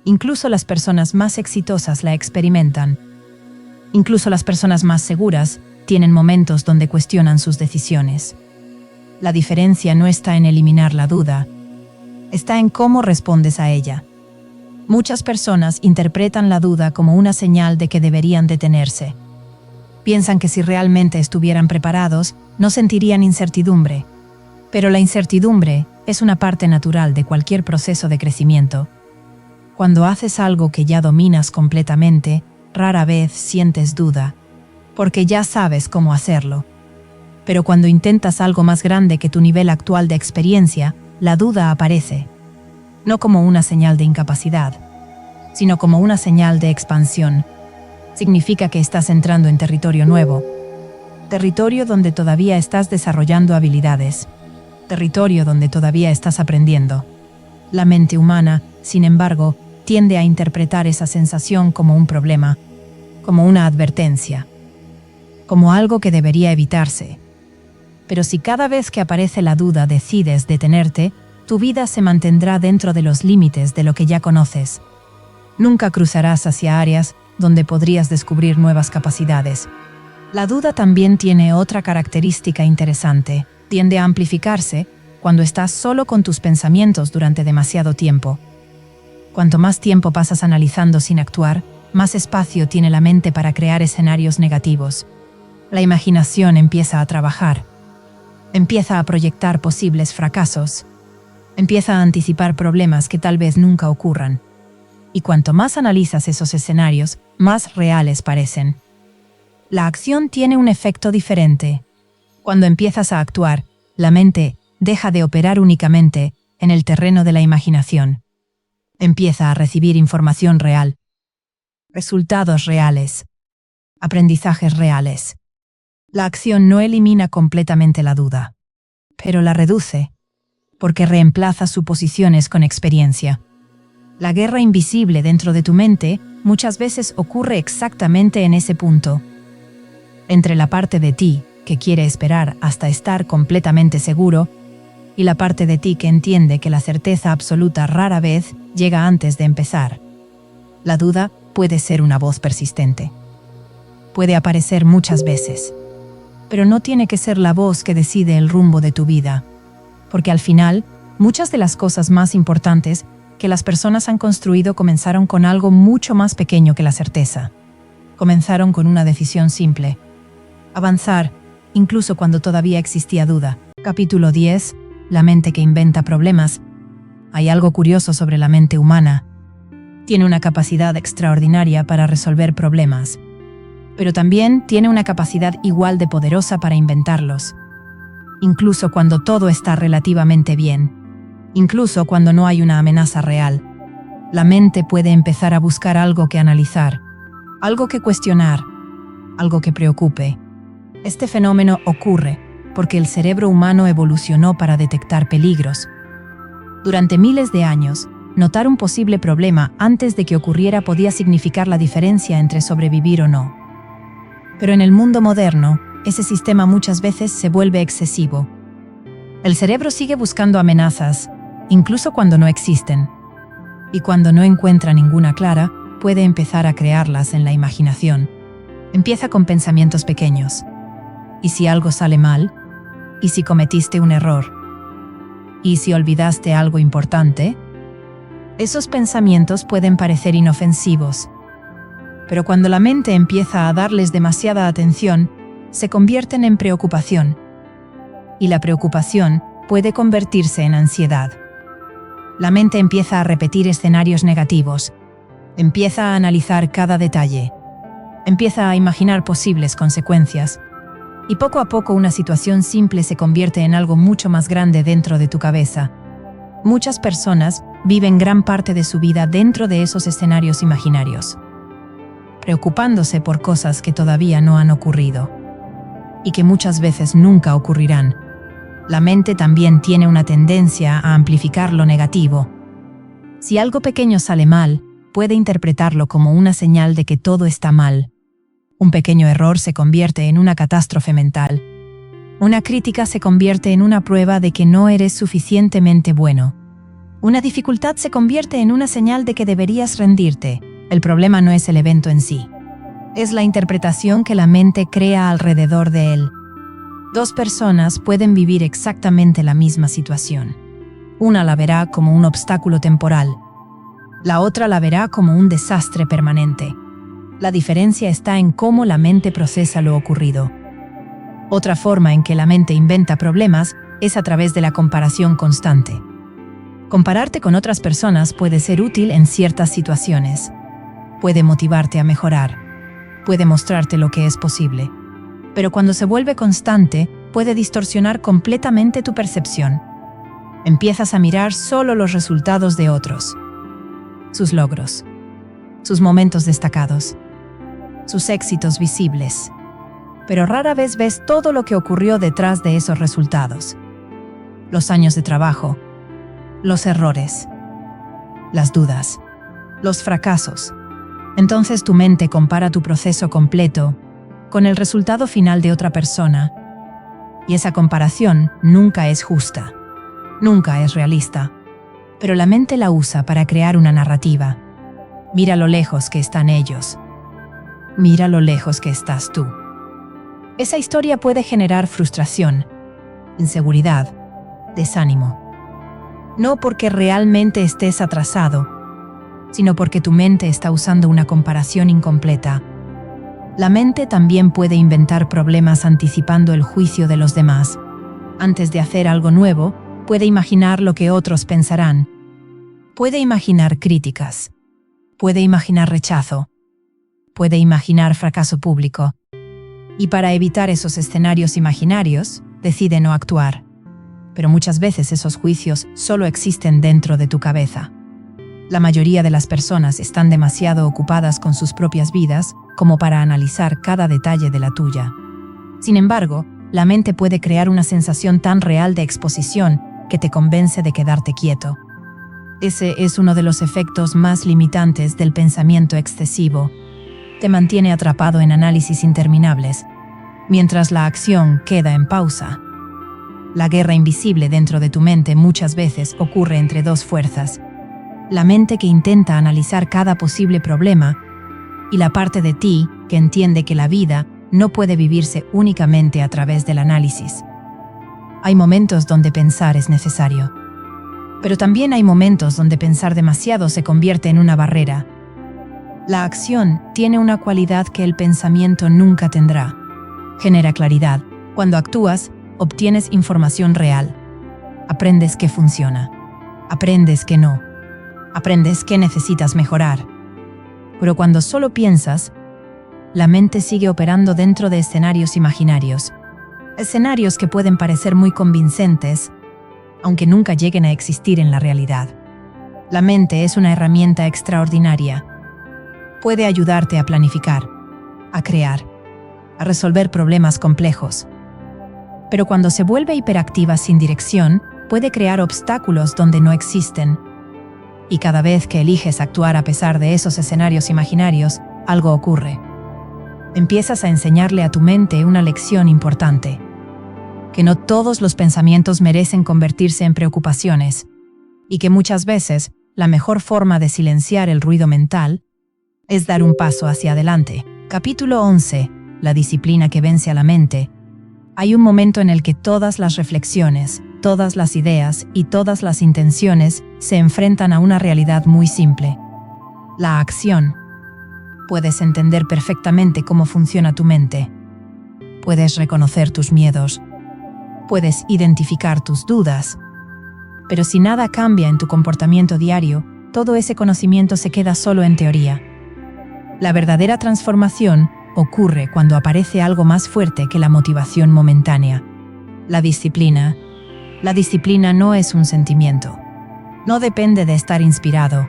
Incluso las personas más exitosas la experimentan. Incluso las personas más seguras tienen momentos donde cuestionan sus decisiones. La diferencia no está en eliminar la duda, está en cómo respondes a ella. Muchas personas interpretan la duda como una señal de que deberían detenerse. Piensan que si realmente estuvieran preparados, no sentirían incertidumbre. Pero la incertidumbre es una parte natural de cualquier proceso de crecimiento. Cuando haces algo que ya dominas completamente, rara vez sientes duda, porque ya sabes cómo hacerlo. Pero cuando intentas algo más grande que tu nivel actual de experiencia, la duda aparece. No como una señal de incapacidad, sino como una señal de expansión. Significa que estás entrando en territorio nuevo, territorio donde todavía estás desarrollando habilidades, territorio donde todavía estás aprendiendo. La mente humana, sin embargo, tiende a interpretar esa sensación como un problema, como una advertencia, como algo que debería evitarse. Pero si cada vez que aparece la duda decides detenerte, tu vida se mantendrá dentro de los límites de lo que ya conoces. Nunca cruzarás hacia áreas donde podrías descubrir nuevas capacidades. La duda también tiene otra característica interesante. Tiende a amplificarse cuando estás solo con tus pensamientos durante demasiado tiempo. Cuanto más tiempo pasas analizando sin actuar, más espacio tiene la mente para crear escenarios negativos. La imaginación empieza a trabajar. Empieza a proyectar posibles fracasos. Empieza a anticipar problemas que tal vez nunca ocurran. Y cuanto más analizas esos escenarios, más reales parecen. La acción tiene un efecto diferente. Cuando empiezas a actuar, la mente deja de operar únicamente en el terreno de la imaginación. Empieza a recibir información real, resultados reales, aprendizajes reales. La acción no elimina completamente la duda, pero la reduce, porque reemplaza suposiciones con experiencia. La guerra invisible dentro de tu mente muchas veces ocurre exactamente en ese punto, entre la parte de ti que quiere esperar hasta estar completamente seguro y la parte de ti que entiende que la certeza absoluta rara vez llega antes de empezar. La duda puede ser una voz persistente. Puede aparecer muchas veces, pero no tiene que ser la voz que decide el rumbo de tu vida, porque al final, muchas de las cosas más importantes que las personas han construido comenzaron con algo mucho más pequeño que la certeza. Comenzaron con una decisión simple: avanzar, incluso cuando todavía existía duda. Capítulo 10. La mente que inventa problemas. Hay algo curioso sobre la mente humana. Tiene una capacidad extraordinaria para resolver problemas, pero también tiene una capacidad igual de poderosa para inventarlos. Incluso cuando todo está relativamente bien, incluso cuando no hay una amenaza real, la mente puede empezar a buscar algo que analizar, algo que cuestionar, algo que preocupe. Este fenómeno ocurre porque el cerebro humano evolucionó para detectar peligros. Durante miles de años, notar un posible problema antes de que ocurriera podía significar la diferencia entre sobrevivir o no. Pero en el mundo moderno, ese sistema muchas veces se vuelve excesivo. El cerebro sigue buscando amenazas, incluso cuando no existen. Y cuando no encuentra ninguna clara, puede empezar a crearlas en la imaginación. Empieza con pensamientos pequeños. ¿Y si algo sale mal? ¿Y si cometiste un error? ¿Y si olvidaste algo importante? Esos pensamientos pueden parecer inofensivos, pero cuando la mente empieza a darles demasiada atención, se convierten en preocupación. Y la preocupación puede convertirse en ansiedad. La mente empieza a repetir escenarios negativos, empieza a analizar cada detalle, empieza a imaginar posibles consecuencias, y poco a poco una situación simple se convierte en algo mucho más grande dentro de tu cabeza. Muchas personas viven gran parte de su vida dentro de esos escenarios imaginarios, preocupándose por cosas que todavía no han ocurrido y que muchas veces nunca ocurrirán. La mente también tiene una tendencia a amplificar lo negativo. Si algo pequeño sale mal, puede interpretarlo como una señal de que todo está mal. Un pequeño error se convierte en una catástrofe mental. Una crítica se convierte en una prueba de que no eres suficientemente bueno. Una dificultad se convierte en una señal de que deberías rendirte. El problema no es el evento en sí. Es la interpretación que la mente crea alrededor de él. Dos personas pueden vivir exactamente la misma situación. Una la verá como un obstáculo temporal. La otra la verá como un desastre permanente. La diferencia está en cómo la mente procesa lo ocurrido. Otra forma en que la mente inventa problemas es a través de la comparación constante. Compararte con otras personas puede ser útil en ciertas situaciones. Puede motivarte a mejorar. Puede mostrarte lo que es posible. Pero cuando se vuelve constante, puede distorsionar completamente tu percepción. Empiezas a mirar solo los resultados de otros, sus logros, sus momentos destacados, sus éxitos visibles. Pero rara vez ves todo lo que ocurrió detrás de esos resultados. Los años de trabajo, los errores, las dudas, los fracasos. Entonces tu mente compara tu proceso completo con el resultado final de otra persona. Y esa comparación nunca es justa, nunca es realista. Pero la mente la usa para crear una narrativa. Mira lo lejos que están ellos. Mira lo lejos que estás tú. Esa historia puede generar frustración, inseguridad, desánimo. No porque realmente estés atrasado, sino porque tu mente está usando una comparación incompleta. La mente también puede inventar problemas anticipando el juicio de los demás. Antes de hacer algo nuevo, puede imaginar lo que otros pensarán. Puede imaginar críticas. Puede imaginar rechazo. Puede imaginar fracaso público. Y para evitar esos escenarios imaginarios, decide no actuar. Pero muchas veces esos juicios solo existen dentro de tu cabeza. La mayoría de las personas están demasiado ocupadas con sus propias vidas como para analizar cada detalle de la tuya. Sin embargo, la mente puede crear una sensación tan real de exposición que te convence de quedarte quieto. Ese es uno de los efectos más limitantes del pensamiento excesivo. Te mantiene atrapado en análisis interminables, mientras la acción queda en pausa. La guerra invisible dentro de tu mente muchas veces ocurre entre dos fuerzas: la mente que intenta analizar cada posible problema y la parte de ti que entiende que la vida no puede vivirse únicamente a través del análisis. Hay momentos donde pensar es necesario, pero también hay momentos donde pensar demasiado se convierte en una barrera. La acción tiene una cualidad que el pensamiento nunca tendrá. Genera claridad. Cuando actúas, obtienes información real. Aprendes qué funciona. Aprendes qué no. Aprendes qué necesitas mejorar. Pero cuando solo piensas, la mente sigue operando dentro de escenarios imaginarios. Escenarios que pueden parecer muy convincentes, aunque nunca lleguen a existir en la realidad. La mente es una herramienta extraordinaria. Puede ayudarte a planificar, a crear, a resolver problemas complejos. Pero cuando se vuelve hiperactiva sin dirección, puede crear obstáculos donde no existen. Y cada vez que eliges actuar a pesar de esos escenarios imaginarios, algo ocurre. Empiezas a enseñarle a tu mente una lección importante: que no todos los pensamientos merecen convertirse en preocupaciones, y que muchas veces la mejor forma de silenciar el ruido mental es dar un paso hacia adelante. Capítulo 11. La disciplina que vence a la mente. Hay un momento en el que todas las reflexiones, todas las ideas y todas las intenciones se enfrentan a una realidad muy simple: la acción. Puedes entender perfectamente cómo funciona tu mente. Puedes reconocer tus miedos. Puedes identificar tus dudas. Pero si nada cambia en tu comportamiento diario, todo ese conocimiento se queda solo en teoría. La verdadera transformación ocurre cuando aparece algo más fuerte que la motivación momentánea: la disciplina. La disciplina no es un sentimiento. No depende de estar inspirado.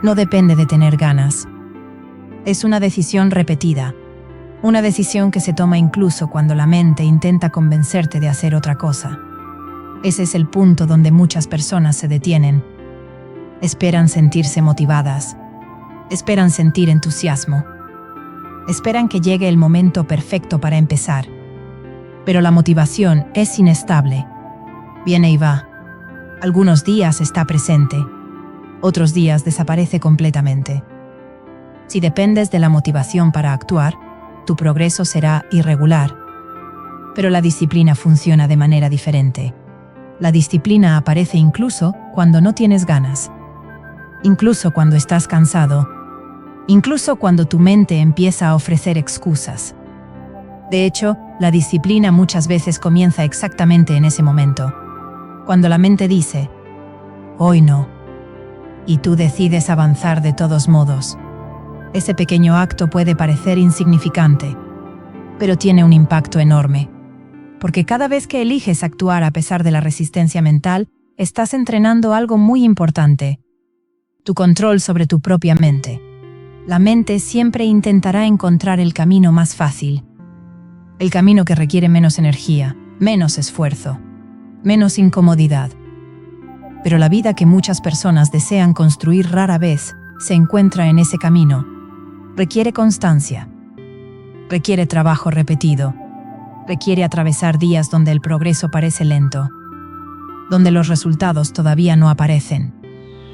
No depende de tener ganas. Es una decisión repetida. Una decisión que se toma incluso cuando la mente intenta convencerte de hacer otra cosa. Ese es el punto donde muchas personas se detienen. Esperan sentirse motivadas. Esperan sentir entusiasmo. Esperan que llegue el momento perfecto para empezar. Pero la motivación es inestable. Viene y va. Algunos días está presente. Otros días desaparece completamente. Si dependes de la motivación para actuar, tu progreso será irregular. Pero la disciplina funciona de manera diferente. La disciplina aparece incluso cuando no tienes ganas. Incluso cuando estás cansado. incluso cuando tu mente empieza a ofrecer excusas. De hecho, la disciplina muchas veces comienza exactamente en ese momento, cuando la mente dice, hoy no, y tú decides avanzar de todos modos. Ese pequeño acto puede parecer insignificante, pero tiene un impacto enorme, porque cada vez que eliges actuar a pesar de la resistencia mental, estás entrenando algo muy importante: tu control sobre tu propia mente. La mente siempre intentará encontrar el camino más fácil, el camino que requiere menos energía, menos esfuerzo, menos incomodidad. Pero la vida que muchas personas desean construir rara vez se encuentra en ese camino. Requiere constancia, requiere trabajo repetido, requiere atravesar días donde el progreso parece lento, donde los resultados todavía no aparecen,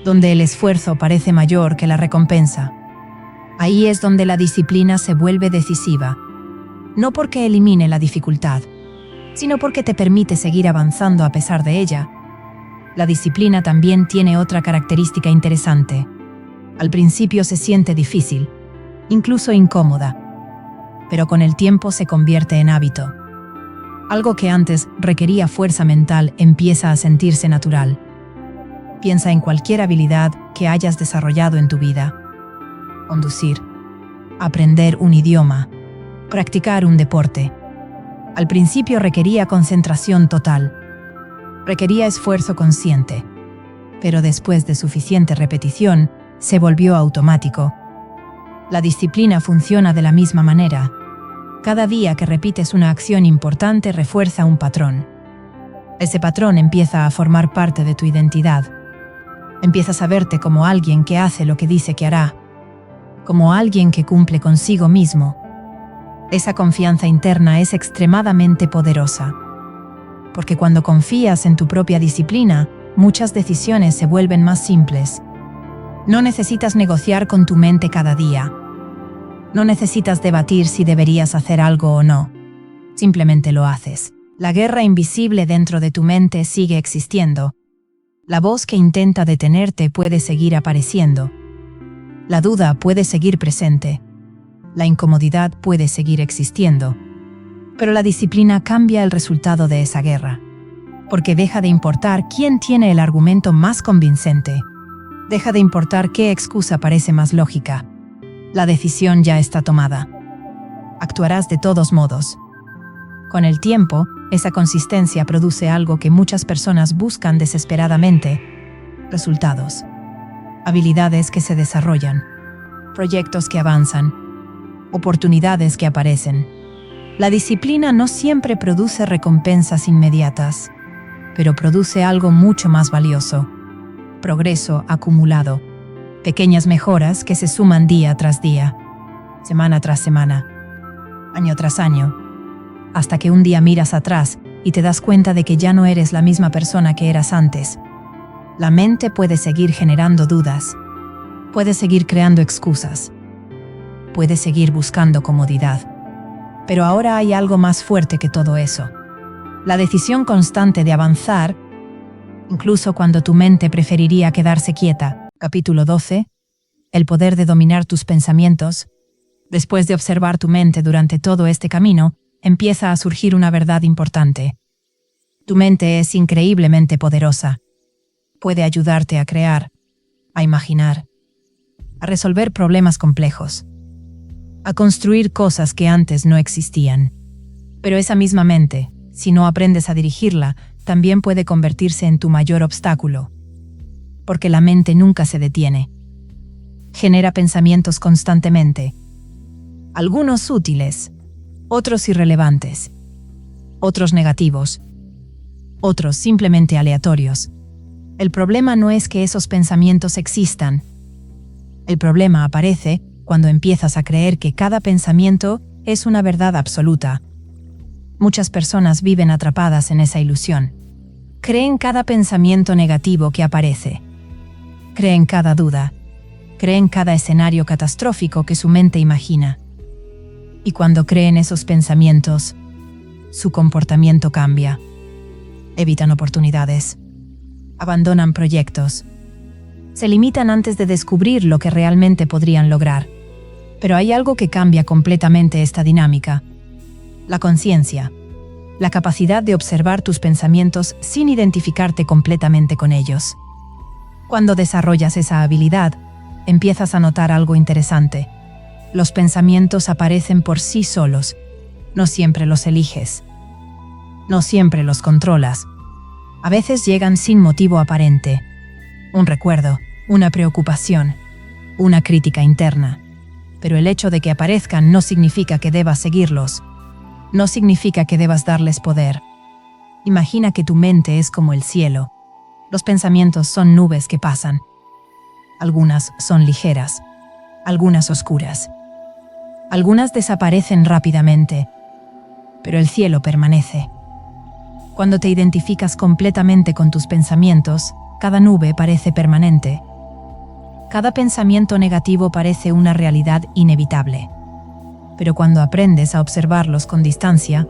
donde el esfuerzo parece mayor que la recompensa. Ahí es donde la disciplina se vuelve decisiva, no porque elimine la dificultad, sino porque te permite seguir avanzando a pesar de ella. La disciplina también tiene otra característica interesante. Al principio se siente difícil, incluso incómoda, pero con el tiempo se convierte en hábito. Algo que antes requería fuerza mental empieza a sentirse natural. Piensa en cualquier habilidad que hayas desarrollado en tu vida: conducir, aprender un idioma, practicar un deporte. Al principio requería concentración total, requería esfuerzo consciente, pero después de suficiente repetición, se volvió automático. La disciplina funciona de la misma manera. Cada día que repites una acción importante refuerza un patrón. Ese patrón empieza a formar parte de tu identidad. Empiezas a verte como alguien que hace lo que dice que hará, como alguien que cumple consigo mismo. Esa confianza interna es extremadamente poderosa, porque cuando confías en tu propia disciplina, muchas decisiones se vuelven más simples. No necesitas negociar con tu mente cada día. No necesitas debatir si deberías hacer algo o no. Simplemente lo haces. La guerra invisible dentro de tu mente sigue existiendo. La voz que intenta detenerte puede seguir apareciendo. La duda puede seguir presente. La incomodidad puede seguir existiendo. Pero la disciplina cambia el resultado de esa guerra, porque deja de importar quién tiene el argumento más convincente. Deja de importar qué excusa parece más lógica. La decisión ya está tomada. Actuarás de todos modos. Con el tiempo, esa consistencia produce algo que muchas personas buscan desesperadamente: resultados, habilidades que se desarrollan, proyectos que avanzan, oportunidades que aparecen. La disciplina no siempre produce recompensas inmediatas, pero produce algo mucho más valioso: progreso acumulado, pequeñas mejoras que se suman día tras día, semana tras semana, año tras año, hasta que un día miras atrás y te das cuenta de que ya no eres la misma persona que eras antes. La mente puede seguir generando dudas, puede seguir creando excusas, puede seguir buscando comodidad. Pero ahora hay algo más fuerte que todo eso: la decisión constante de avanzar, incluso cuando tu mente preferiría quedarse quieta. Capítulo 12. El poder de dominar tus pensamientos. Después de observar tu mente durante todo este camino, empieza a surgir una verdad importante. Tu mente es increíblemente poderosa. Puede ayudarte a crear, a imaginar, a resolver problemas complejos, a construir cosas que antes no existían. Pero esa misma mente, si no aprendes a dirigirla, también puede convertirse en tu mayor obstáculo. Porque la mente nunca se detiene. Genera pensamientos constantemente. Algunos útiles, otros irrelevantes, otros negativos, otros simplemente aleatorios. El problema no es que esos pensamientos existan. El problema aparece cuando empiezas a creer que cada pensamiento es una verdad absoluta. Muchas personas viven atrapadas en esa ilusión. Creen cada pensamiento negativo que aparece. Creen cada duda. Creen cada escenario catastrófico que su mente imagina. Y cuando creen esos pensamientos, su comportamiento cambia. Evitan oportunidades. Abandonan proyectos. Se limitan antes de descubrir lo que realmente podrían lograr. Pero hay algo que cambia completamente esta dinámica: la conciencia, la capacidad de observar tus pensamientos sin identificarte completamente con ellos. Cuando desarrollas esa habilidad, empiezas a notar algo interesante. Los pensamientos aparecen por sí solos. No siempre los eliges. No siempre los controlas. A veces llegan sin motivo aparente. Un recuerdo, una preocupación, una crítica interna. Pero el hecho de que aparezcan no significa que debas seguirlos. No significa que debas darles poder. Imagina que tu mente es como el cielo. Los pensamientos son nubes que pasan. Algunas son ligeras, algunas oscuras. Algunas desaparecen rápidamente, pero el cielo permanece. Cuando te identificas completamente con tus pensamientos, cada nube parece permanente. Cada pensamiento negativo parece una realidad inevitable. Pero cuando aprendes a observarlos con distancia,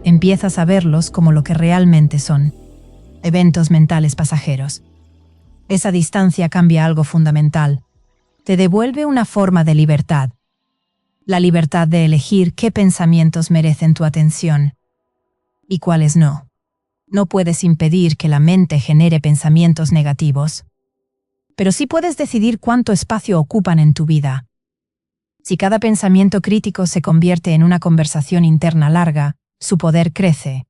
empiezas a verlos como lo que realmente son: eventos mentales pasajeros. Esa distancia cambia algo fundamental. Te devuelve una forma de libertad. La libertad de elegir qué pensamientos merecen tu atención y cuáles no. No puedes impedir que la mente genere pensamientos negativos, pero sí puedes decidir cuánto espacio ocupan en tu vida. Si cada pensamiento crítico se convierte en una conversación interna larga, su poder crece.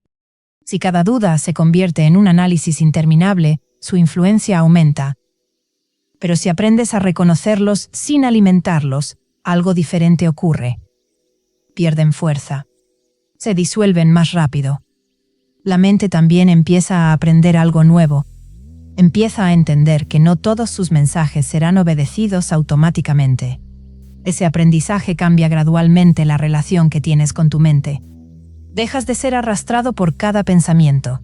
Si cada duda se convierte en un análisis interminable, su influencia aumenta. Pero si aprendes a reconocerlos sin alimentarlos, algo diferente ocurre. Pierden fuerza. Se disuelven más rápido. La mente también empieza a aprender algo nuevo. Empieza a entender que no todos sus mensajes serán obedecidos automáticamente. Ese aprendizaje cambia gradualmente la relación que tienes con tu mente. Dejas de ser arrastrado por cada pensamiento.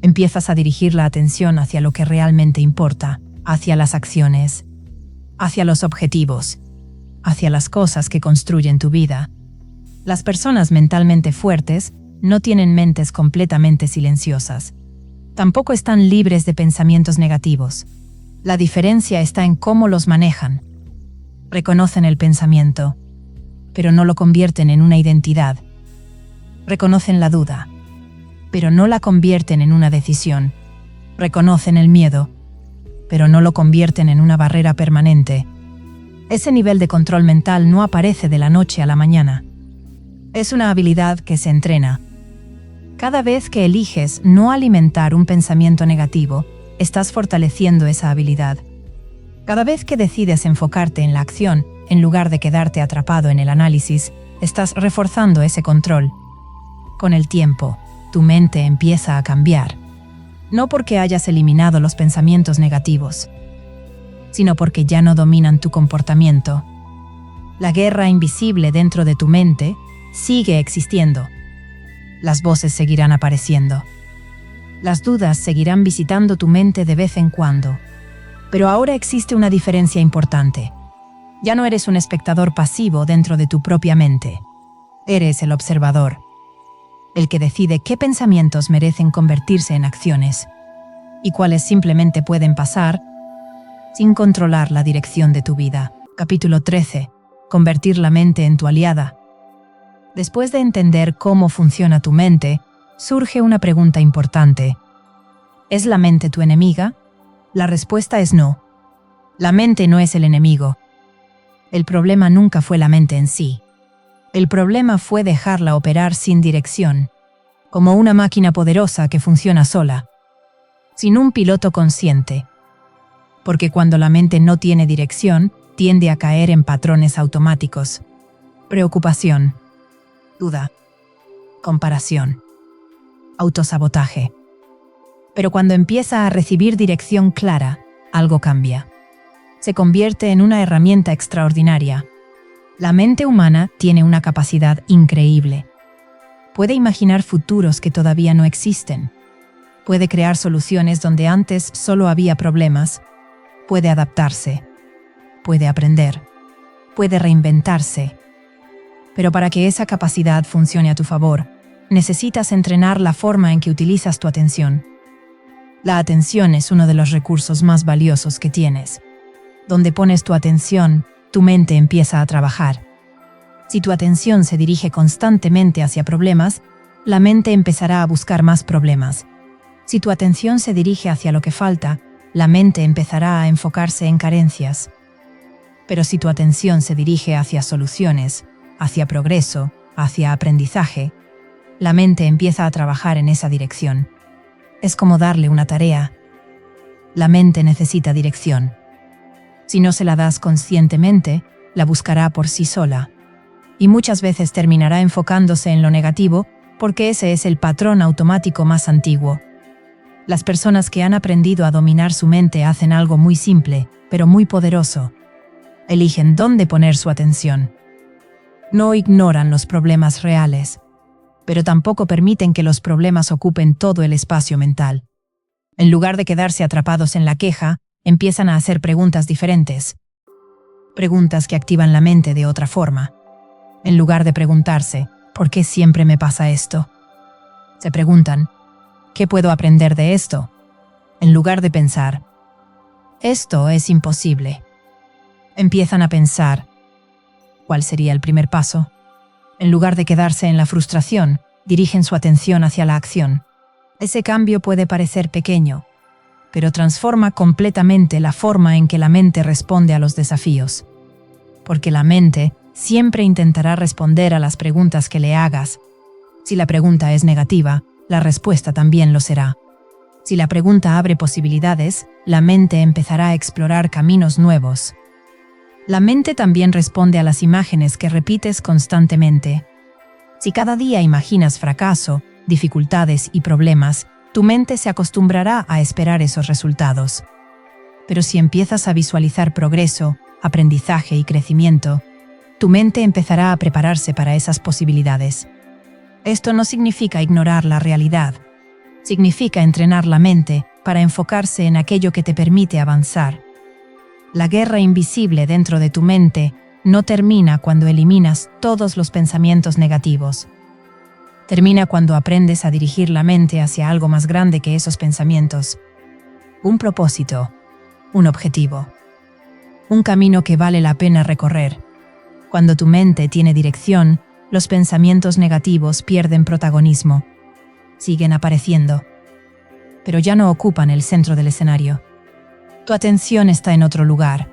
Empiezas a dirigir la atención hacia lo que realmente importa, hacia las acciones, hacia los objetivos, hacia las cosas que construyen tu vida. Las personas mentalmente fuertes no tienen mentes completamente silenciosas. Tampoco están libres de pensamientos negativos. La diferencia está en cómo los manejan. Reconocen el pensamiento, pero no lo convierten en una identidad. Reconocen la duda, pero no la convierten en una decisión. Reconocen el miedo, pero no lo convierten en una barrera permanente. Ese nivel de control mental no aparece de la noche a la mañana. Es una habilidad que se entrena. Cada vez que eliges no alimentar un pensamiento negativo, estás fortaleciendo esa habilidad. Cada vez que decides enfocarte en la acción, en lugar de quedarte atrapado en el análisis, estás reforzando ese control. Con el tiempo, tu mente empieza a cambiar. No porque hayas eliminado los pensamientos negativos, sino porque ya no dominan tu comportamiento. La guerra invisible dentro de tu mente sigue existiendo. Las voces seguirán apareciendo. Las dudas seguirán visitando tu mente de vez en cuando. Pero ahora existe una diferencia importante. Ya no eres un espectador pasivo dentro de tu propia mente. Eres el observador. El que decide qué pensamientos merecen convertirse en acciones y cuáles simplemente pueden pasar sin controlar la dirección de tu vida. Capítulo 13. Convertir la mente en tu aliada. Después de entender cómo funciona tu mente, surge una pregunta importante. ¿Es la mente tu enemiga? La respuesta es no. La mente no es el enemigo. El problema nunca fue la mente en sí. El problema fue dejarla operar sin dirección, como una máquina poderosa que funciona sola, sin un piloto consciente. Porque cuando la mente no tiene dirección, tiende a caer en patrones automáticos. Preocupación, duda, comparación, autosabotaje. Pero cuando empieza a recibir dirección clara, algo cambia. Se convierte en una herramienta extraordinaria. La mente humana tiene una capacidad increíble. Puede imaginar futuros que todavía no existen. Puede crear soluciones donde antes solo había problemas. Puede adaptarse. Puede aprender. Puede reinventarse. Pero para que esa capacidad funcione a tu favor, necesitas entrenar la forma en que utilizas tu atención. La atención es uno de los recursos más valiosos que tienes. Donde pones tu atención, tu mente empieza a trabajar. Si tu atención se dirige constantemente hacia problemas, la mente empezará a buscar más problemas. Si tu atención se dirige hacia lo que falta, la mente empezará a enfocarse en carencias. Pero si tu atención se dirige hacia soluciones, hacia progreso, hacia aprendizaje, la mente empieza a trabajar en esa dirección. Es como darle una tarea. La mente necesita dirección. Si no se la das conscientemente, la buscará por sí sola. Y muchas veces terminará enfocándose en lo negativo porque ese es el patrón automático más antiguo. Las personas que han aprendido a dominar su mente hacen algo muy simple, pero muy poderoso. Eligen dónde poner su atención. No ignoran los problemas reales, pero tampoco permiten que los problemas ocupen todo el espacio mental. En lugar de quedarse atrapados en la queja, empiezan a hacer preguntas diferentes. Preguntas que activan la mente de otra forma. En lugar de preguntarse, ¿por qué siempre me pasa esto?, se preguntan, ¿qué puedo aprender de esto? En lugar de pensar, esto es imposible. Empiezan a pensar, ¿cuál sería el primer paso? En lugar de quedarse en la frustración, dirigen su atención hacia la acción. Ese cambio puede parecer pequeño, pero transforma completamente la forma en que la mente responde a los desafíos. Porque la mente siempre intentará responder a las preguntas que le hagas. Si la pregunta es negativa, la respuesta también lo será. Si la pregunta abre posibilidades, la mente empezará a explorar caminos nuevos. La mente también responde a las imágenes que repites constantemente. Si cada día imaginas fracaso, dificultades y problemas, tu mente se acostumbrará a esperar esos resultados. Pero si empiezas a visualizar progreso, aprendizaje y crecimiento, tu mente empezará a prepararse para esas posibilidades. Esto no significa ignorar la realidad. Significa entrenar la mente para enfocarse en aquello que te permite avanzar. La guerra invisible dentro de tu mente no termina cuando eliminas todos los pensamientos negativos. Termina cuando aprendes a dirigir la mente hacia algo más grande que esos pensamientos. Un propósito, un objetivo, un camino que vale la pena recorrer. Cuando tu mente tiene dirección, los pensamientos negativos pierden protagonismo. Siguen apareciendo, pero ya no ocupan el centro del escenario. Tu atención está en otro lugar,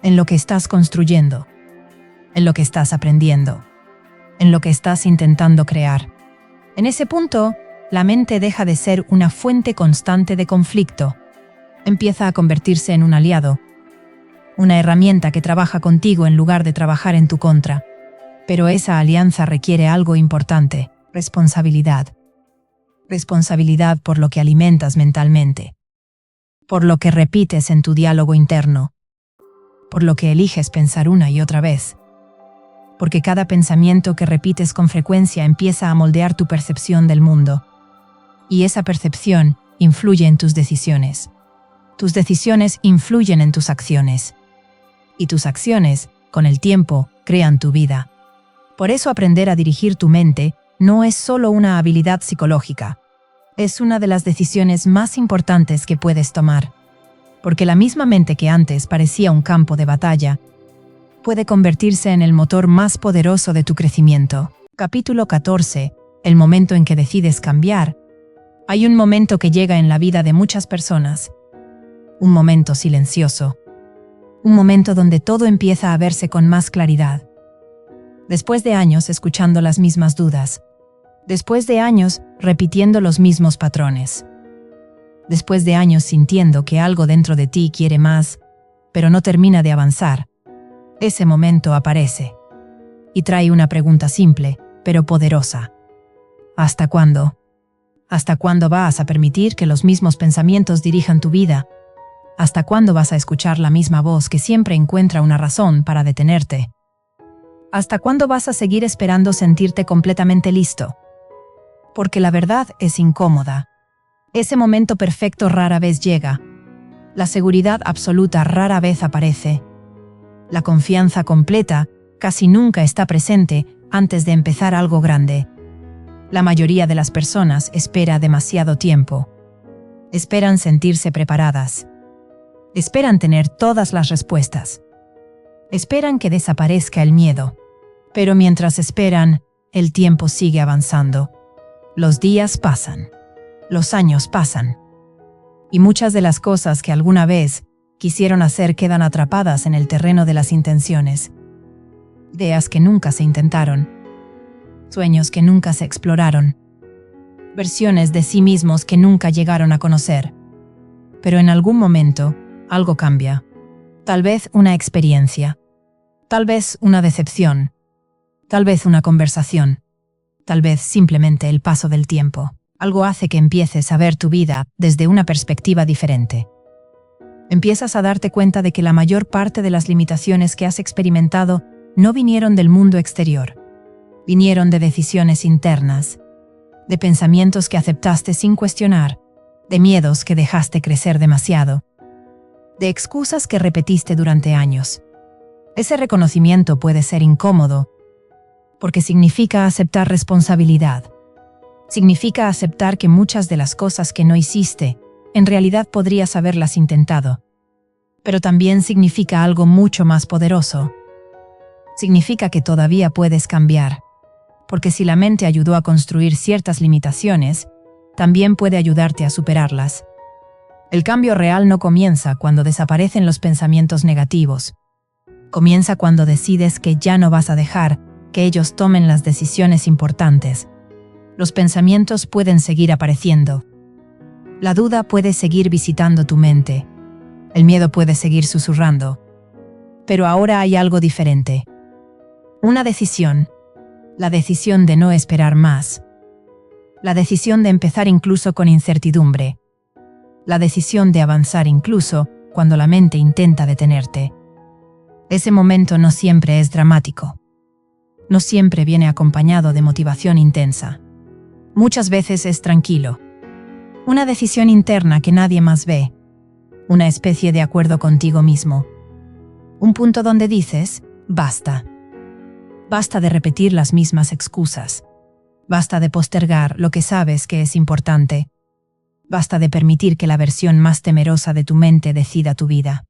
en lo que estás construyendo, en lo que estás aprendiendo, en lo que estás intentando crear. En ese punto, la mente deja de ser una fuente constante de conflicto. Empieza a convertirse en un aliado, una herramienta que trabaja contigo en lugar de trabajar en tu contra. Pero esa alianza requiere algo importante: responsabilidad. Responsabilidad por lo que alimentas mentalmente, por lo que repites en tu diálogo interno, por lo que eliges pensar una y otra vez. Porque cada pensamiento que repites con frecuencia empieza a moldear tu percepción del mundo. Y esa percepción influye en tus decisiones. Tus decisiones influyen en tus acciones. Y tus acciones, con el tiempo, crean tu vida. Por eso aprender a dirigir tu mente no es solo una habilidad psicológica. Es una de las decisiones más importantes que puedes tomar. Porque la misma mente que antes parecía un campo de batalla, puede convertirse en el motor más poderoso de tu crecimiento. Capítulo 14. El momento en que decides cambiar. Hay un momento que llega en la vida de muchas personas. Un momento silencioso. Un momento donde todo empieza a verse con más claridad. Después de años escuchando las mismas dudas. Después de años repitiendo los mismos patrones. Después de años sintiendo que algo dentro de ti quiere más, pero no termina de avanzar. Ese momento aparece. Y trae una pregunta simple, pero poderosa. ¿Hasta cuándo? ¿Hasta cuándo vas a permitir que los mismos pensamientos dirijan tu vida? ¿Hasta cuándo vas a escuchar la misma voz que siempre encuentra una razón para detenerte? ¿Hasta cuándo vas a seguir esperando sentirte completamente listo? Porque la verdad es incómoda. Ese momento perfecto rara vez llega. La seguridad absoluta rara vez aparece. La confianza completa casi nunca está presente antes de empezar algo grande. La mayoría de las personas espera demasiado tiempo. Esperan sentirse preparadas. Esperan tener todas las respuestas. Esperan que desaparezca el miedo. Pero mientras esperan, el tiempo sigue avanzando. Los días pasan. Los años pasan. Y muchas de las cosas que alguna vez quisieron hacer quedan atrapadas en el terreno de las intenciones. Ideas que nunca se intentaron. Sueños que nunca se exploraron. Versiones de sí mismos que nunca llegaron a conocer. Pero en algún momento, algo cambia. Tal vez una experiencia. Tal vez una decepción. Tal vez una conversación. Tal vez simplemente el paso del tiempo. Algo hace que empieces a ver tu vida desde una perspectiva diferente. Empiezas a darte cuenta de que la mayor parte de las limitaciones que has experimentado no vinieron del mundo exterior. Vinieron de decisiones internas, de pensamientos que aceptaste sin cuestionar, de miedos que dejaste crecer demasiado, de excusas que repetiste durante años. Ese reconocimiento puede ser incómodo, porque significa aceptar responsabilidad. Significa aceptar que muchas de las cosas que no hiciste, en realidad podrías haberlas intentado. Pero también significa algo mucho más poderoso. Significa que todavía puedes cambiar. Porque si la mente ayudó a construir ciertas limitaciones, también puede ayudarte a superarlas. El cambio real no comienza cuando desaparecen los pensamientos negativos. Comienza cuando decides que ya no vas a dejar que ellos tomen las decisiones importantes. Los pensamientos pueden seguir apareciendo. La duda puede seguir visitando tu mente. El miedo puede seguir susurrando. Pero ahora hay algo diferente. Una decisión. La decisión de no esperar más. La decisión de empezar incluso con incertidumbre. La decisión de avanzar incluso cuando la mente intenta detenerte. Ese momento no siempre es dramático. No siempre viene acompañado de motivación intensa. Muchas veces es tranquilo. Una decisión interna que nadie más ve. Una especie de acuerdo contigo mismo. Un punto donde dices, basta. Basta de repetir las mismas excusas. Basta de postergar lo que sabes que es importante. Basta de permitir que la versión más temerosa de tu mente decida tu vida.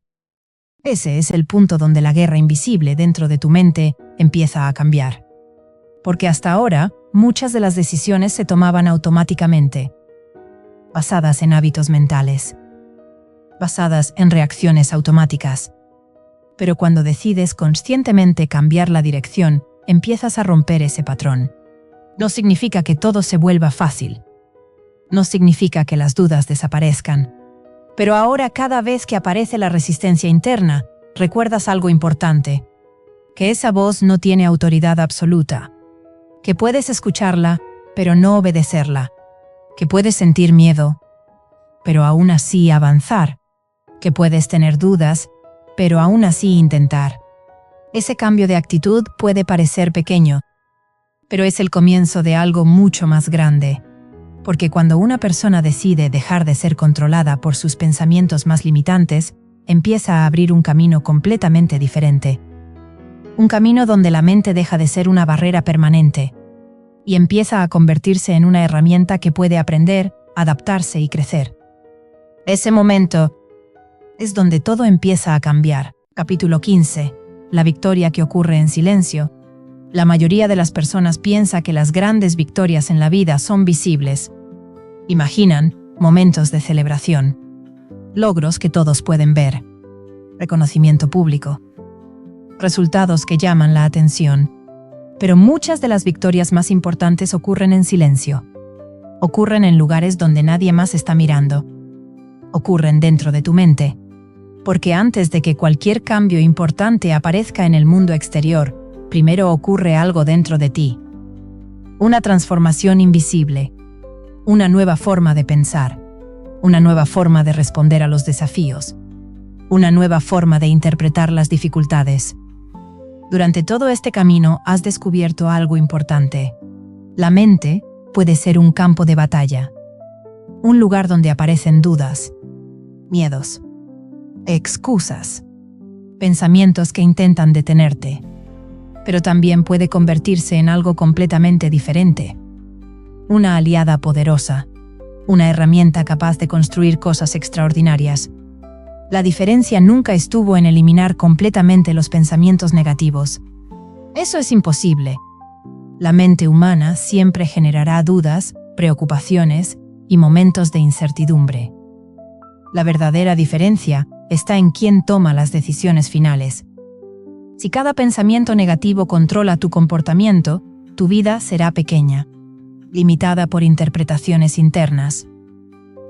Ese es el punto donde la guerra invisible dentro de tu mente empieza a cambiar. Porque hasta ahora, muchas de las decisiones se tomaban automáticamente, basadas en hábitos mentales, basadas en reacciones automáticas. Pero cuando decides conscientemente cambiar la dirección, empiezas a romper ese patrón. No significa que todo se vuelva fácil. No significa que las dudas desaparezcan. Pero ahora, cada vez que aparece la resistencia interna, recuerdas algo importante: que esa voz no tiene autoridad absoluta. Que puedes escucharla, pero no obedecerla. Que puedes sentir miedo, pero aún así avanzar. Que puedes tener dudas, pero aún así intentar. Ese cambio de actitud puede parecer pequeño, pero es el comienzo de algo mucho más grande. Porque cuando una persona decide dejar de ser controlada por sus pensamientos más limitantes, empieza a abrir un camino completamente diferente. Un camino donde la mente deja de ser una barrera permanente y empieza a convertirse en una herramienta que puede aprender, adaptarse y crecer. Ese momento es donde todo empieza a cambiar. Capítulo 15. La victoria que ocurre en silencio. La mayoría de las personas piensa que las grandes victorias en la vida son visibles. Imaginan momentos de celebración, logros que todos pueden ver, reconocimiento público, resultados que llaman la atención. Pero muchas de las victorias más importantes ocurren en silencio. Ocurren en lugares donde nadie más está mirando. Ocurren dentro de tu mente. Porque antes de que cualquier cambio importante aparezca en el mundo exterior, primero ocurre algo dentro de ti. Una transformación invisible. Una nueva forma de pensar. Una nueva forma de responder a los desafíos. Una nueva forma de interpretar las dificultades. Durante todo este camino has descubierto algo importante. La mente puede ser un campo de batalla. Un lugar donde aparecen dudas, miedos, excusas, pensamientos que intentan detenerte. Pero también puede convertirse en algo completamente diferente. Una aliada poderosa. Una herramienta capaz de construir cosas extraordinarias. La diferencia nunca estuvo en eliminar completamente los pensamientos negativos. Eso es imposible. La mente humana siempre generará dudas, preocupaciones y momentos de incertidumbre. La verdadera diferencia está en quién toma las decisiones finales. Si cada pensamiento negativo controla tu comportamiento, tu vida será pequeña, limitada por interpretaciones internas.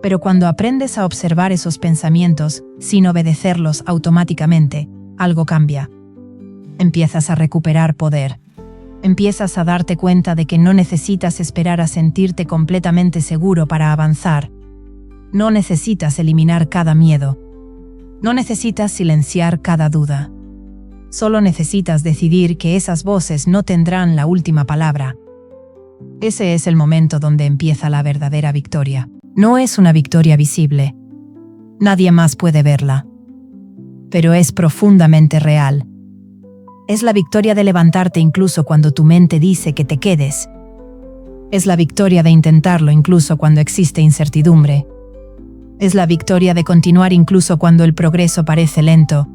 Pero cuando aprendes a observar esos pensamientos sin obedecerlos automáticamente, algo cambia. Empiezas a recuperar poder. Empiezas a darte cuenta de que no necesitas esperar a sentirte completamente seguro para avanzar. No necesitas eliminar cada miedo. No necesitas silenciar cada duda. Solo necesitas decidir que esas voces no tendrán la última palabra. Ese es el momento donde empieza la verdadera victoria. No es una victoria visible. Nadie más puede verla. Pero es profundamente real. Es la victoria de levantarte incluso cuando tu mente dice que te quedes. Es la victoria de intentarlo incluso cuando existe incertidumbre. Es la victoria de continuar incluso cuando el progreso parece lento.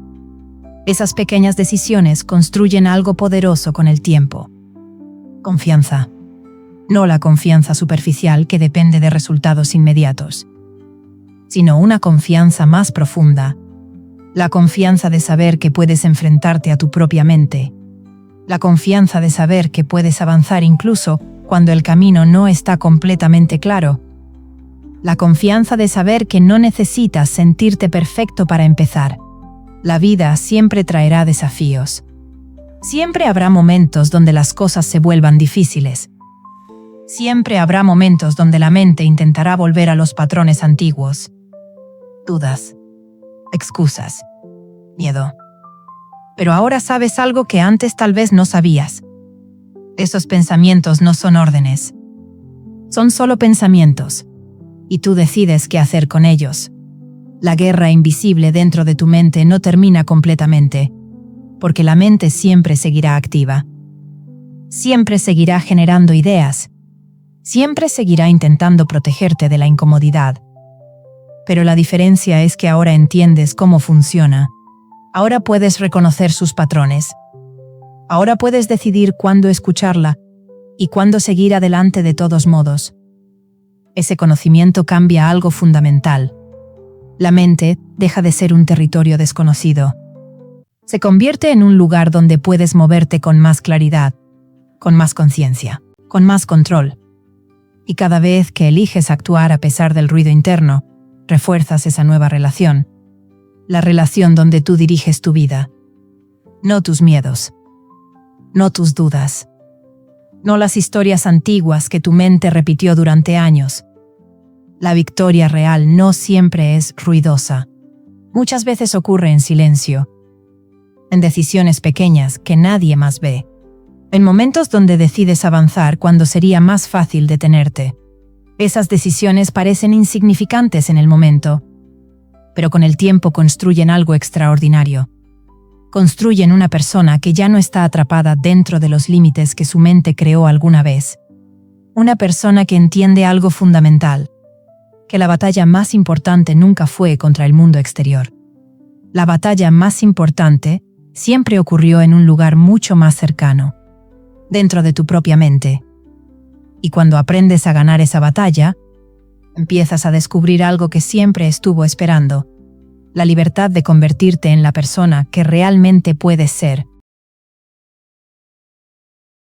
Esas pequeñas decisiones construyen algo poderoso con el tiempo. Confianza. No la confianza superficial que depende de resultados inmediatos, sino una confianza más profunda. La confianza de saber que puedes enfrentarte a tu propia mente. La confianza de saber que puedes avanzar incluso cuando el camino no está completamente claro. La confianza de saber que no necesitas sentirte perfecto para empezar. La vida siempre traerá desafíos. Siempre habrá momentos donde las cosas se vuelvan difíciles. Siempre habrá momentos donde la mente intentará volver a los patrones antiguos. Dudas, excusas, miedo. Pero ahora sabes algo que antes tal vez no sabías. Esos pensamientos no son órdenes. Son solo pensamientos. Y tú decides qué hacer con ellos. La guerra invisible dentro de tu mente no termina completamente, porque la mente siempre seguirá activa. Siempre seguirá generando ideas. Siempre seguirá intentando protegerte de la incomodidad. Pero la diferencia es que ahora entiendes cómo funciona. Ahora puedes reconocer sus patrones. Ahora puedes decidir cuándo escucharla y cuándo seguir adelante de todos modos. Ese conocimiento cambia algo fundamental. La mente deja de ser un territorio desconocido. Se convierte en un lugar donde puedes moverte con más claridad, con más conciencia, con más control. Y cada vez que eliges actuar a pesar del ruido interno, refuerzas esa nueva relación. La relación donde tú diriges tu vida. No tus miedos. No tus dudas. No las historias antiguas que tu mente repitió durante años. La victoria real no siempre es ruidosa. Muchas veces ocurre en silencio. En decisiones pequeñas que nadie más ve. En momentos donde decides avanzar cuando sería más fácil detenerte. Esas decisiones parecen insignificantes en el momento, pero con el tiempo construyen algo extraordinario. Construyen una persona que ya no está atrapada dentro de los límites que su mente creó alguna vez. Una persona que entiende algo fundamental, que la batalla más importante nunca fue contra el mundo exterior. La batalla más importante siempre ocurrió en un lugar mucho más cercano, dentro de tu propia mente. Y cuando aprendes a ganar esa batalla, empiezas a descubrir algo que siempre estuvo esperando, la libertad de convertirte en la persona que realmente puedes ser,